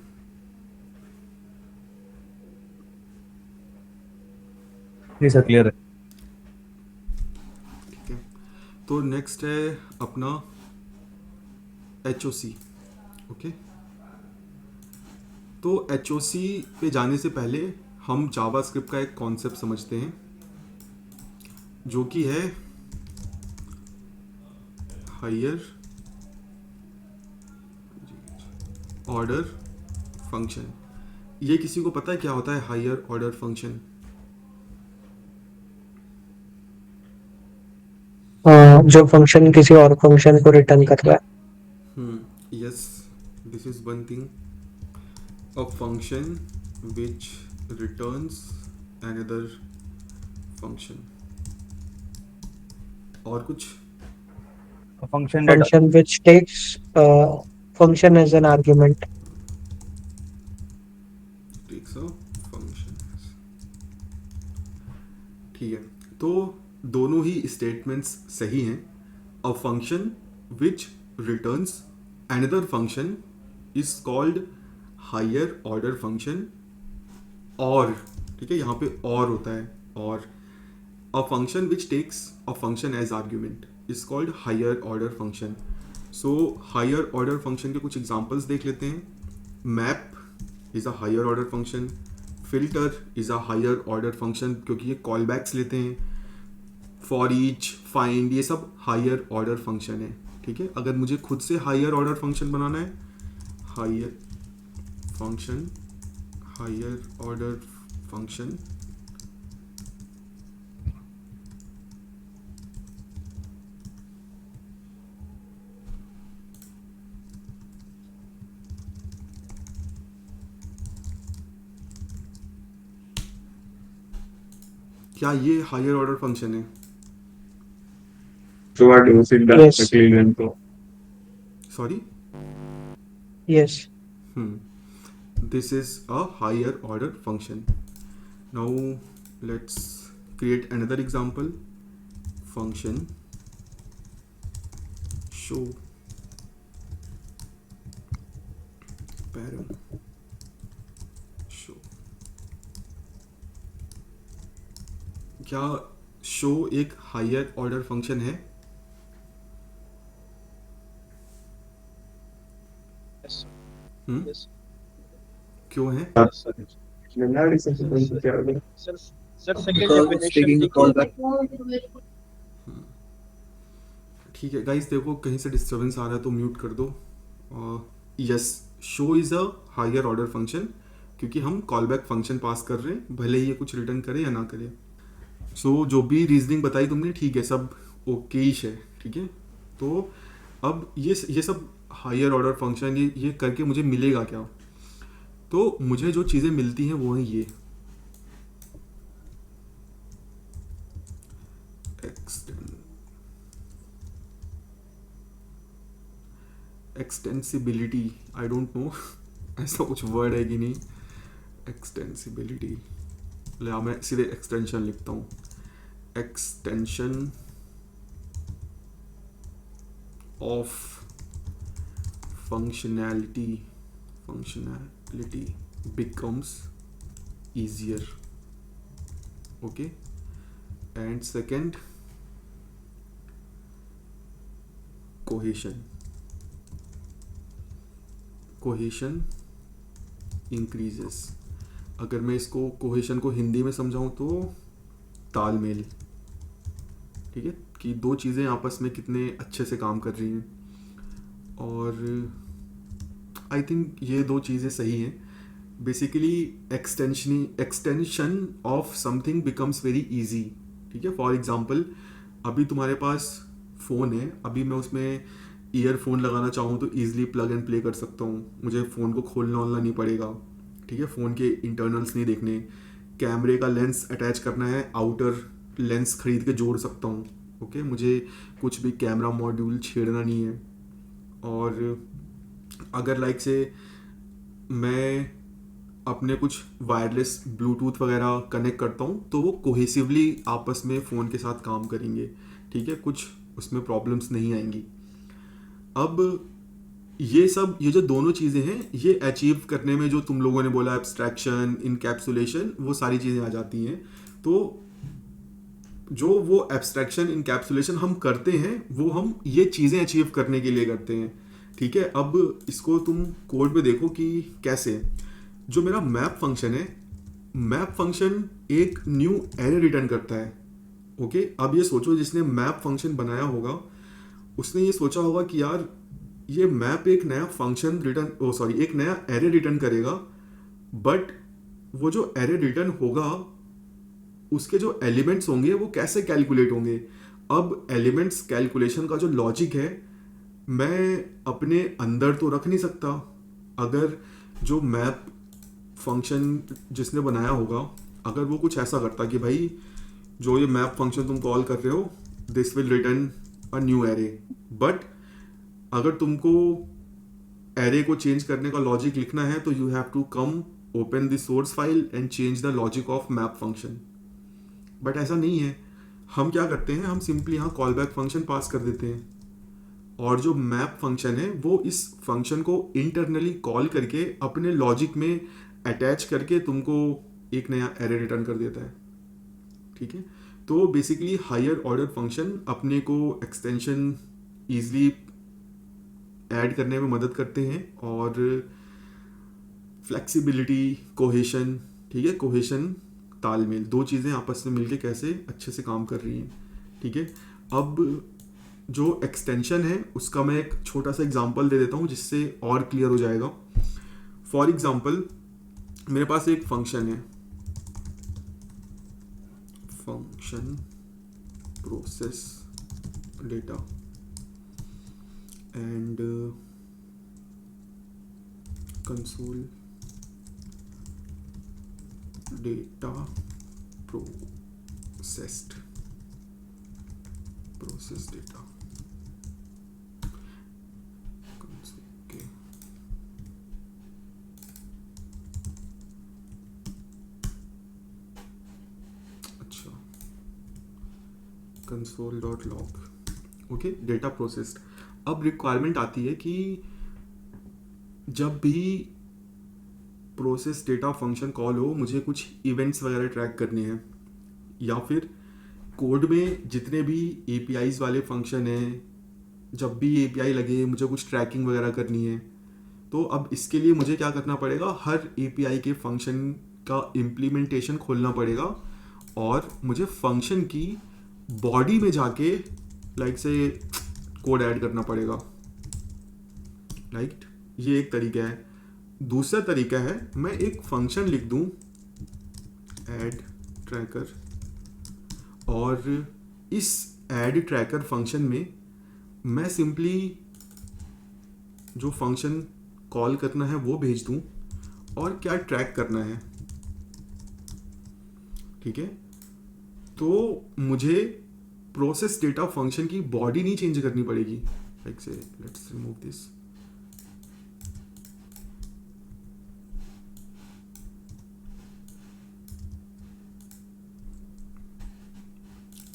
नहीं सर, क्लियर है। ठीक है, तो नेक्स्ट है अपना एच ओ सी। ओके, तो एच ओ सी पे जाने से पहले हम जावास्क्रिप्ट का एक कॉन्सेप्ट समझते हैं, जो कि है हायर ऑर्डर फंक्शन। ये किसी को पता है क्या होता है हायर ऑर्डर फंक्शन? जो फंक्शन किसी और फंक्शन को रिटर्न कर रहा है। Yes, this is one thing, a function which returns another function. और कुछ? Function data. Function which takes function as an argument. Takes a function. ठीक है, तो दोनों ही स्टेटमेंट्स सही हैं। A function which returns another function is called higher order function. और ठीक है, यहाँ पे और होता है, और अ function which takes a function as argument is called higher order function. So higher order function के कुछ एग्जांपल्स देख लेते हैं। Map is a higher order function, filter is a higher order function क्योंकि ये कॉल बैक्स लेते हैं, for each, find, ये सब हायर ऑर्डर फंक्शन है। ठीक है, अगर मुझे खुद से हायर ऑर्डर फंक्शन बनाना है, higher function, higher order function, क्या ये हायर ऑर्डर फंक्शन है? So what you sit down Yes. the clean and go. Sorry, Yes. this is a higher order function. Now let's create another example. Function show param show। क्या show एक higher order function है? Yes, sir. हम्म, Yes, क्यों है? yes, sir. Generally, it's a bit of Sir, sir, second Because it's definition taking the देखिए। callback. ठीक है guys, देखो कहीं से डिस्टर्बेंस आ रहा है तो म्यूट कर दो। Yes, show is a higher order function क्योंकि हम कॉल बैक फंक्शन पास कर रहे हैं, भले ही ये कुछ रिटर्न करे या ना करे। सो जो भी रीजनिंग बताई तुमने, ठीक है, सब ओकेश है। ठीक है, तो अब ये सब हायर ऑर्डर फंक्शन ये करके मुझे मिलेगा क्या? तो मुझे जो चीज़ें मिलती हैं वो हैं ये एक्सटेंसिबिलिटी, आई डोंट नो ऐसा कुछ वर्ड है कि नहीं। एक्सटेंसिबिलिटी, मैं सीधे एक्सटेंशन लिखता हूँ। Extension of functionality becomes easier. Okay, and second, cohesion increases। अगर मैं इसको कोहेशन को हिंदी में समझाऊं तो तालमेल। ठीक है, कि दो चीज़ें आपस में कितने अच्छे से काम कर रही हैं, और आई थिंक ये दो चीज़ें सही हैं। Basically extension of something becomes very easy. ठीक है, फॉर एग्जांपल अभी तुम्हारे पास फ़ोन है, अभी मैं उसमें ईयरफोन लगाना चाहूँ तो ईजिली प्लग एंड प्ले कर सकता हूँ, मुझे फ़ोन को खोलना वोलना नहीं पड़ेगा। ठीक है, फ़ोन के इंटरनल्स नहीं देखने, कैमरे का लेंस अटैच करना है, आउटर लेंस खरीद के जोड़ सकता हूँ, ओके, मुझे कुछ भी कैमरा मॉड्यूल छेड़ना नहीं है। और अगर लाइक से मैं अपने कुछ वायरलेस ब्लूटूथ वगैरह कनेक्ट करता हूँ तो वो कोहेसिवली आपस में फ़ोन के साथ काम करेंगे, ठीक है, कुछ उसमें प्रॉब्लम्स नहीं आएंगी। अब ये जो दोनों चीज़ें हैं, ये अचीव करने में जो तुम लोगों ने बोला एब्स्ट्रैक्शन, इनकैप्सुलेशन, वो सारी चीज़ें आ जाती हैं। तो जो वो एब्स्ट्रैक्शन इनकैप्सुलेशन हम करते हैं वो हम ये चीज़ें अचीव करने के लिए करते हैं, ठीक है। अब इसको तुम कोड में देखो कि कैसे। जो मेरा मैप फंक्शन है, मैप फंक्शन एक न्यू एरे रिटर्न करता है, ओके। अब ये सोचो जिसने मैप फंक्शन बनाया होगा उसने ये सोचा होगा कि यार ये मैप एक नया फंक्शन रिटर्न एक नया एरे रिटर्न करेगा, बट वो जो एरे रिटर्न होगा उसके जो एलिमेंट्स होंगे वो कैसे कैलकुलेट होंगे। अब एलिमेंट्स कैलकुलेशन का जो लॉजिक है मैं अपने अंदर तो रख नहीं सकता। अगर जो मैप फंक्शन जिसने बनाया होगा अगर वो कुछ ऐसा करता कि भाई जो ये मैप फंक्शन तुम कॉल कर रहे हो this will return a new array, but अगर तुमको एरे को चेंज करने का लॉजिक लिखना है तो you have to come open the source file and change the logic of map function. But ऐसा नहीं है, हम क्या करते हैं, हम सिंपली यहाँ कॉल बैक फंक्शन पास कर देते हैं और जो मैप फंक्शन है वो इस फंक्शन को इंटरनली कॉल करके अपने लॉजिक में अटैच करके तुमको एक नया एरे रिटर्न कर देता है, ठीक है। तो बेसिकली हायर ऑर्डर फंक्शन अपने को एक्सटेंशन ईजिली ऐड करने में मदद करते हैं और फ्लेक्सिबिलिटी, कोहेशन, ठीक है, कोहेशन, तालमेल, दो चीज़ें आपस में मिलके कैसे अच्छे से काम कर रही हैं, ठीक है। अब जो एक्सटेंशन है उसका मैं एक छोटा सा एग्जांपल दे देता हूँ जिससे और क्लियर हो जाएगा। फॉर एग्जांपल मेरे पास एक फंक्शन है, function process data and console data process data okay. अच्छा, console dot log, okay, data processed. अब रिक्वायरमेंट आती है कि जब भी प्रोसेस डेटा फंक्शन कॉल हो मुझे कुछ इवेंट्स वगैरह ट्रैक करने हैं, या फिर कोड में जितने भी एपीआईज वाले फंक्शन हैं जब भी एपीआई लगे मुझे कुछ ट्रैकिंग वगैरह करनी है। तो अब इसके लिए मुझे क्या करना पड़ेगा, हर एपीआई के फंक्शन का इम्प्लीमेंटेशन खोलना पड़ेगा और मुझे फंक्शन की बॉडी में जाके लाइक से कोड ऐड करना पड़ेगा, राइट। ये एक तरीका है। दूसरा तरीका है मैं एक फंक्शन लिख दूं ऐड ट्रैकर, और इस ऐड ट्रैकर फंक्शन में मैं सिंपली जो फंक्शन कॉल करना है वो भेज दूं और क्या ट्रैक करना है, ठीक है। तो मुझे प्रोसेस डेटा फंक्शन की बॉडी नहीं चेंज करनी पड़ेगी। Like say let's remove this,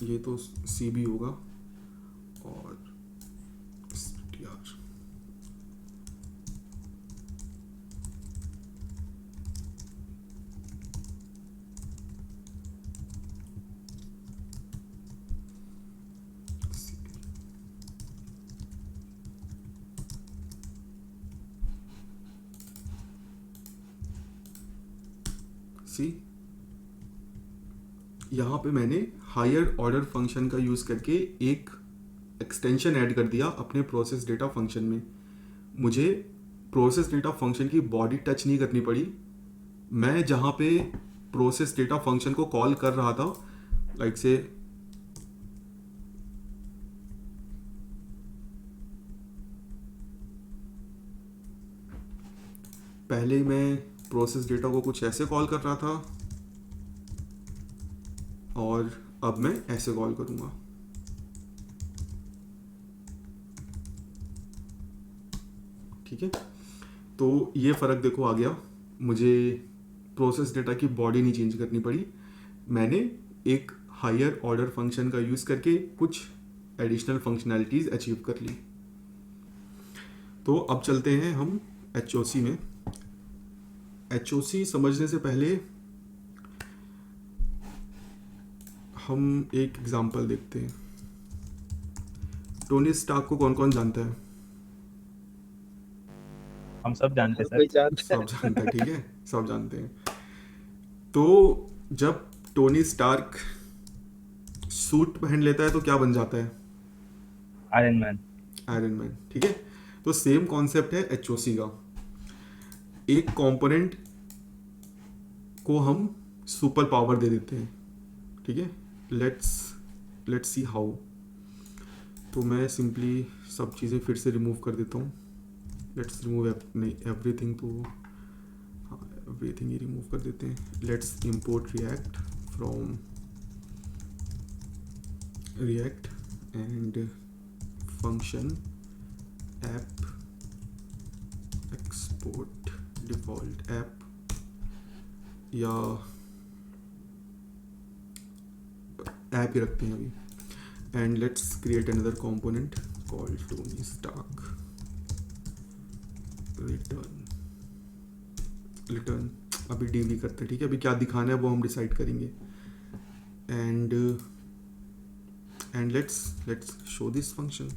ये तो सी बी होगा और str, सी। यहाँ पे मैंने हायर ऑर्डर फंक्शन का यूज़ करके एक एक्सटेंशन ऐड कर दिया अपने प्रोसेस डेटा फंक्शन में। मुझे प्रोसेस डेटा फंक्शन की बॉडी टच नहीं करनी पड़ी। मैं जहाँ पे प्रोसेस डेटा फंक्शन को कॉल कर रहा था, लाइक से पहले मैं प्रोसेस डेटा को कुछ ऐसे कॉल कर रहा था और अब मैं ऐसे कॉल करूंगा। ठीक है, तो ये फ़र्क देखो आ गया। मुझे प्रोसेस डेटा की बॉडी नहीं चेंज करनी पड़ी, मैंने एक हायर ऑर्डर फंक्शन का यूज़ करके कुछ एडिशनल फंक्शनैलिटीज़ अचीव कर ली। तो अब चलते हैं हम HOC में। HOC समझने से पहले हम एक एग्जांपल देखते हैं। टोनी स्टार्क को कौन कौन जानता है? हम सब जानते हैं कोई सर। जानता सब जानता है, ठीक है, सब जानते हैं। तो जब टोनी स्टार्क सूट पहन लेता है तो क्या बन जाता है? Iron man. आयरन मैन, ठीक है। तो सेम कॉन्सेप्ट है HOC का। एक कंपोनेंट को हम सुपर पावर दे देते हैं, ठीक है। Let's see how. तो मैं सिंपली सब चीज़ें फिर से रिमूव कर देता हूँ। लेट्स रिमूव एवरीथिंग, तो हाँ एवरीथिंग ही रिमूव कर देते हैं। Let's import React from React and function app export default app, या ऐप ही रखते हैं अभी। And let's create another component called Tony Stark return अभी डीवी करते हैं, ठीक है। अभी क्या दिखाना है वो हम डिसाइड करेंगे। And let's show this function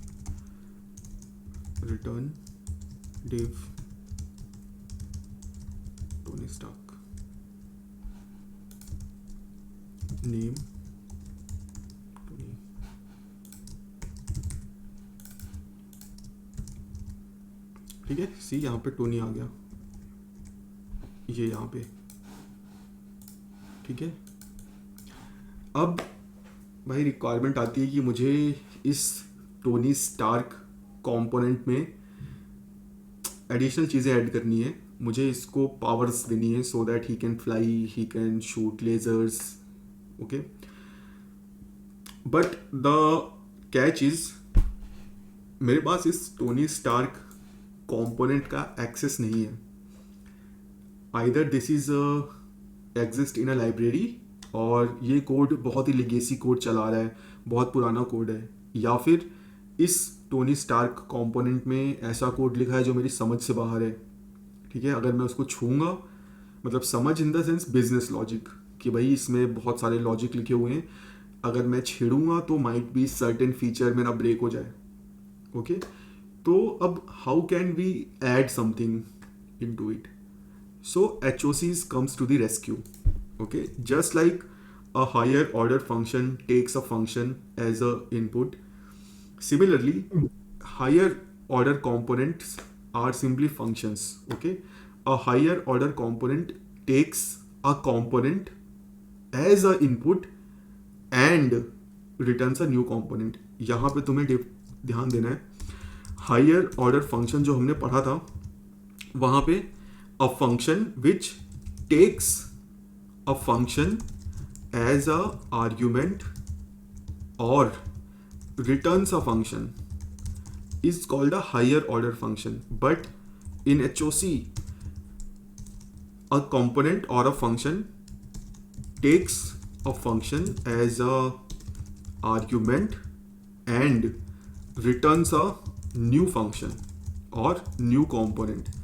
return div Tony Stark name Tony. ठीक है, सी यहाँ पे टोनी आ गया, ये यहाँ पे, ठीक है। अब भाई रिक्वायरमेंट आती है कि मुझे इस टोनी स्टार्क कंपोनेंट में एडिशनल चीज़ें ऐड करनी है। मुझे इसको पावर्स देनी है so that he can fly, he can shoot lasers, okay. But the catch is मेरे पास इस टोनी स्टार्क कंपोनेंट का एक्सेस नहीं है। Either this is exist in a library और ये कोड बहुत ही लिगेसी कोड चला रहा है, बहुत पुराना कोड है, या फिर इस टोनी स्टार्क कंपोनेंट में ऐसा कोड लिखा है जो मेरी समझ से बाहर है, ठीक है। अगर मैं उसको छूँगा, मतलब समझ in the sense business logic, कि भाई इसमें बहुत सारे लॉजिक लिखे हुए हैं, अगर मैं छेड़ूंगा तो माइट बी सर्टेन फीचर मेरा ब्रेक हो जाए, ओके। तो अब how can we add something into it? So HOCs comes to the rescue, okay, just like a higher order function takes a function as a input. Similarly, higher order components are simply functions, okay. A higher order component takes a component as a input and returns a new component. यहाँ पे तुम्हें ध्यान देना है, higher order function जो हमने पढ़ा था वहाँ पे a function which takes a function as a argument or returns a function is called a higher order function. But in HOC, a component or a function takes a function as a argument and returns a new function or new component.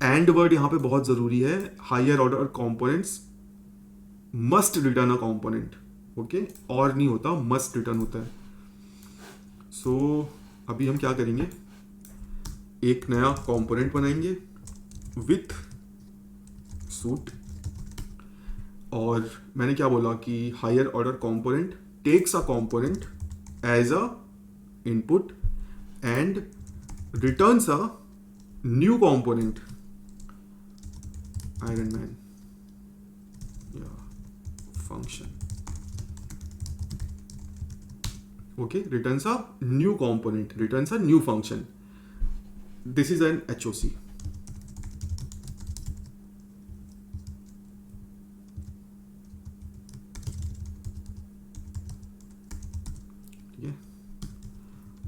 And word यहाँ पे बहुत ज़रूरी है। Higher order components must return a component, okay, और नहीं होता, must return होता है। सो अभी हम क्या करेंगे, एक नया कंपोनेंट बनाएंगे विथ सूट, और मैंने क्या बोला कि higher order component takes a component as a input and returns a new component, Iron Man, yeah, function, okay, returns a new component, returns a new function. This is an HOC.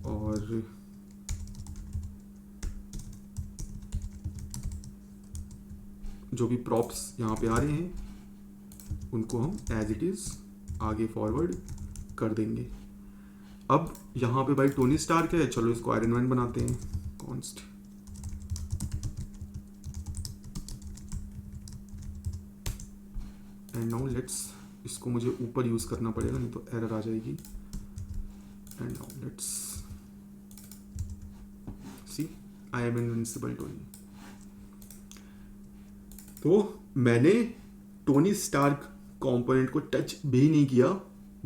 और जो भी props यहाँ पे आ रहे हैं उनको हम as it is आगे फॉरवर्ड कर देंगे। अब यहाँ पे भाई टोनी स्टार्क है, चलो इसको आयरन मैन बनाते हैं। कॉन्स्ट एंड नाउ लेट्स, इसको मुझे ऊपर यूज़ करना पड़ेगा नहीं तो एरर आ जाएगी। And now let's see I am invincible Tony. तो मैंने टोनी स्टार्क कंपोनेंट को टच भी नहीं किया,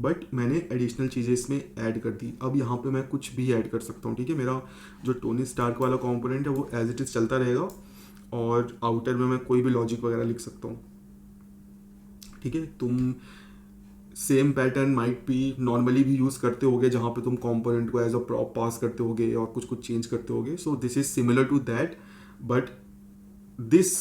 बट मैंने एडिशनल चीज़ें इसमें ऐड कर दी। अब यहाँ पे मैं कुछ भी ऐड कर सकता हूँ, ठीक है। मेरा जो टोनी स्टार्क वाला कंपोनेंट है वो एज इट इज़ चलता रहेगा और आउटर में मैं कोई भी लॉजिक वगैरह लिख सकता हूँ, ठीक है। तुम सेम पैटर्न माइट भी नॉर्मली भी यूज़ करते होगे जहाँ पे तुम कंपोनेंट को एज अ प्रॉप पास करते होगे और कुछ कुछ चेंज करते होगे। So this is similar to that, but this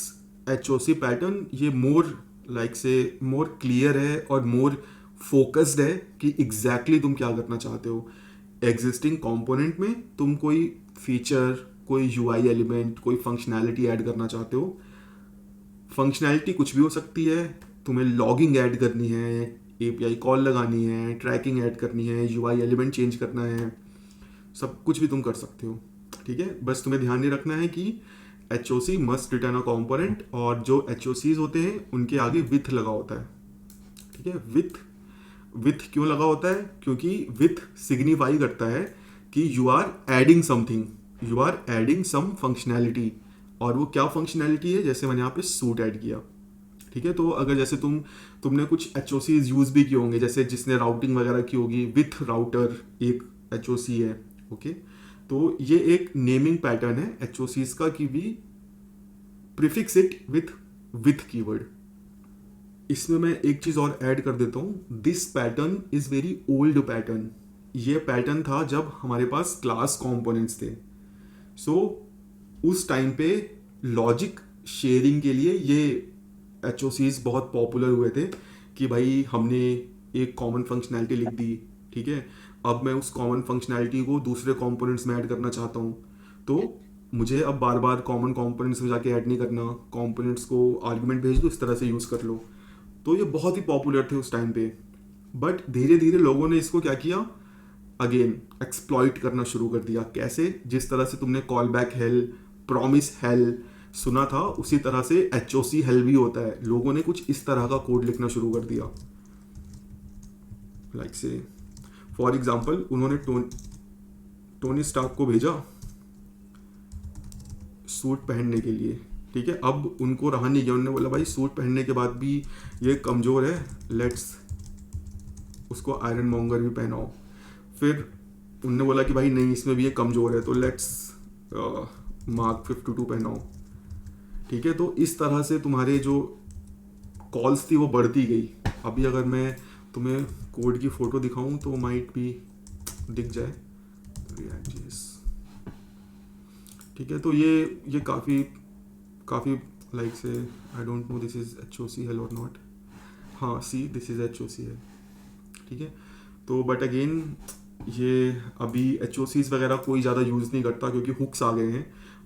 HOC pattern ये मोर लाइक से मोर क्लियर है और मोर फोकस्ड है कि एग्जैक्टली तुम क्या करना चाहते हो। एग्जिस्टिंग कंपोनेंट में तुम कोई फीचर, कोई UI एलिमेंट, कोई फंक्शनैलिटी ऐड करना चाहते हो। फंक्शनैलिटी कुछ भी हो सकती है, तुम्हें लॉगिंग ऐड करनी है, API कॉल लगानी है, ट्रैकिंग ऐड करनी है, UI एलिमेंट चेंज करना है, सब कुछ भी तुम कर सकते हो, ठीक है। बस तुम्हें ध्यान नहीं रखना है कि HOC must return a component, और जो HOCs होते हैं उनके आगे विथ लगा होता है, ठीक है। विथ क्यों लगा होता है? क्योंकि विथ सिग्निफाई करता है कि you are adding something, you are adding some functionality. और वो क्या फंक्शनैलिटी है? जैसे मैंने यहाँ पे सूट ऐड किया, ठीक है। तो अगर जैसे तुमने कुछ HOCs यूज़ भी किए होंगे, जैसे जिसने राउटिंग वगैरह की होगी, विथ राउटर एक HOC है, ओके। तो ये एक नेमिंग पैटर्न है HOCs का कि we prefix it with keyword. इसमें मैं एक चीज़ और ऐड कर देता हूँ, this pattern is very old pattern. ये पैटर्न था जब हमारे पास क्लास कंपोनेंट्स थे। सो उस टाइम पे लॉजिक शेयरिंग के लिए ये HOCs बहुत पॉपुलर हुए थे कि भाई हमने एक कॉमन फंक्शनैलिटी लिख दी, ठीक है। अब मैं उस कॉमन फंक्शनैलिटी को दूसरे कंपोनेंट्स में ऐड करना चाहता हूँ, तो मुझे अब बार बार कॉमन कंपोनेंट्स में जाके ऐड नहीं करना, कंपोनेंट्स को आर्गुमेंट भेज दो, इस तरह से यूज़ कर लो। तो ये बहुत ही पॉपुलर थे उस टाइम पे, बट धीरे धीरे लोगों ने इसको क्या किया, अगेन एक्सप्लॉइट करना शुरू कर दिया। कैसे? जिस तरह से तुमने call back hello, promise hello सुना था, उसी तरह से HOC हेल भी होता है। लोगों ने कुछ इस तरह का कोड लिखना शुरू कर दिया। लाइक से फॉर एग्जाम्पल उन्होंने टोनी स्टार्क को भेजा सूट पहनने के लिए, ठीक है। अब उनको रहा नहीं गया, उन्होंने बोला भाई सूट पहनने के बाद भी ये कमज़ोर है, लेट्स उसको आयरन मॉन्गर भी पहनाओ। फिर उन्होंने बोला कि भाई नहीं, इसमें भी ये कमज़ोर है, तो लेट्स मार्क 52 पहनाओ, ठीक है। तो इस तरह से तुम्हारे जो कॉल्स थी वो बढ़ती गई। अभी अगर मैं तुम्हें कोड की फ़ोटो दिखाऊं तो माइट भी दिख जाए, React.js, ठीक है। तो ये काफ़ी लाइक से आई don't no this is HOC hello और नॉट। हाँ, सी दिस इज़ HOC है, ठीक है। तो बट अगेन ये अभी HOCs वगैरह कोई ज़्यादा यूज़ नहीं करता क्योंकि हुक्स आ गए हैं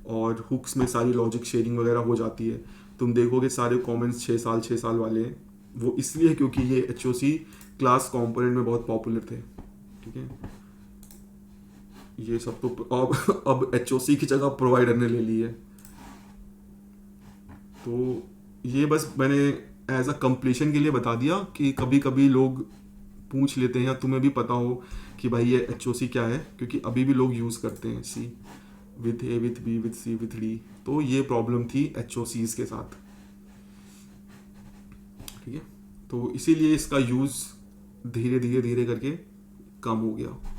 और हुक्स में सारी लॉजिक शेयरिंग वगैरह हो जाती है। तुम देखोगे सारे कमेंट्स 6 साल वाले हैं, वो इसलिए क्योंकि ये HOC क्लास कंपोनेंट में बहुत पॉपुलर थे, ठीक है। ये सब तो अब HOC की जगह प्रोवाइडर ने ले ली है। तो ये बस मैंने एज अ कंप्लीशन के लिए बता दिया कि कभी कभी लोग पूछ लेते हैं या तुम्हें भी पता हो कि भाई ये HOC क्या है, क्योंकि अभी भी लोग यूज़ करते हैं C with A with B with C with D। तो ये प्रॉब्लम थी HOCs के साथ, ठीक है। तो इसीलिए इसका यूज़ धीरे धीरे करके कम हो गया।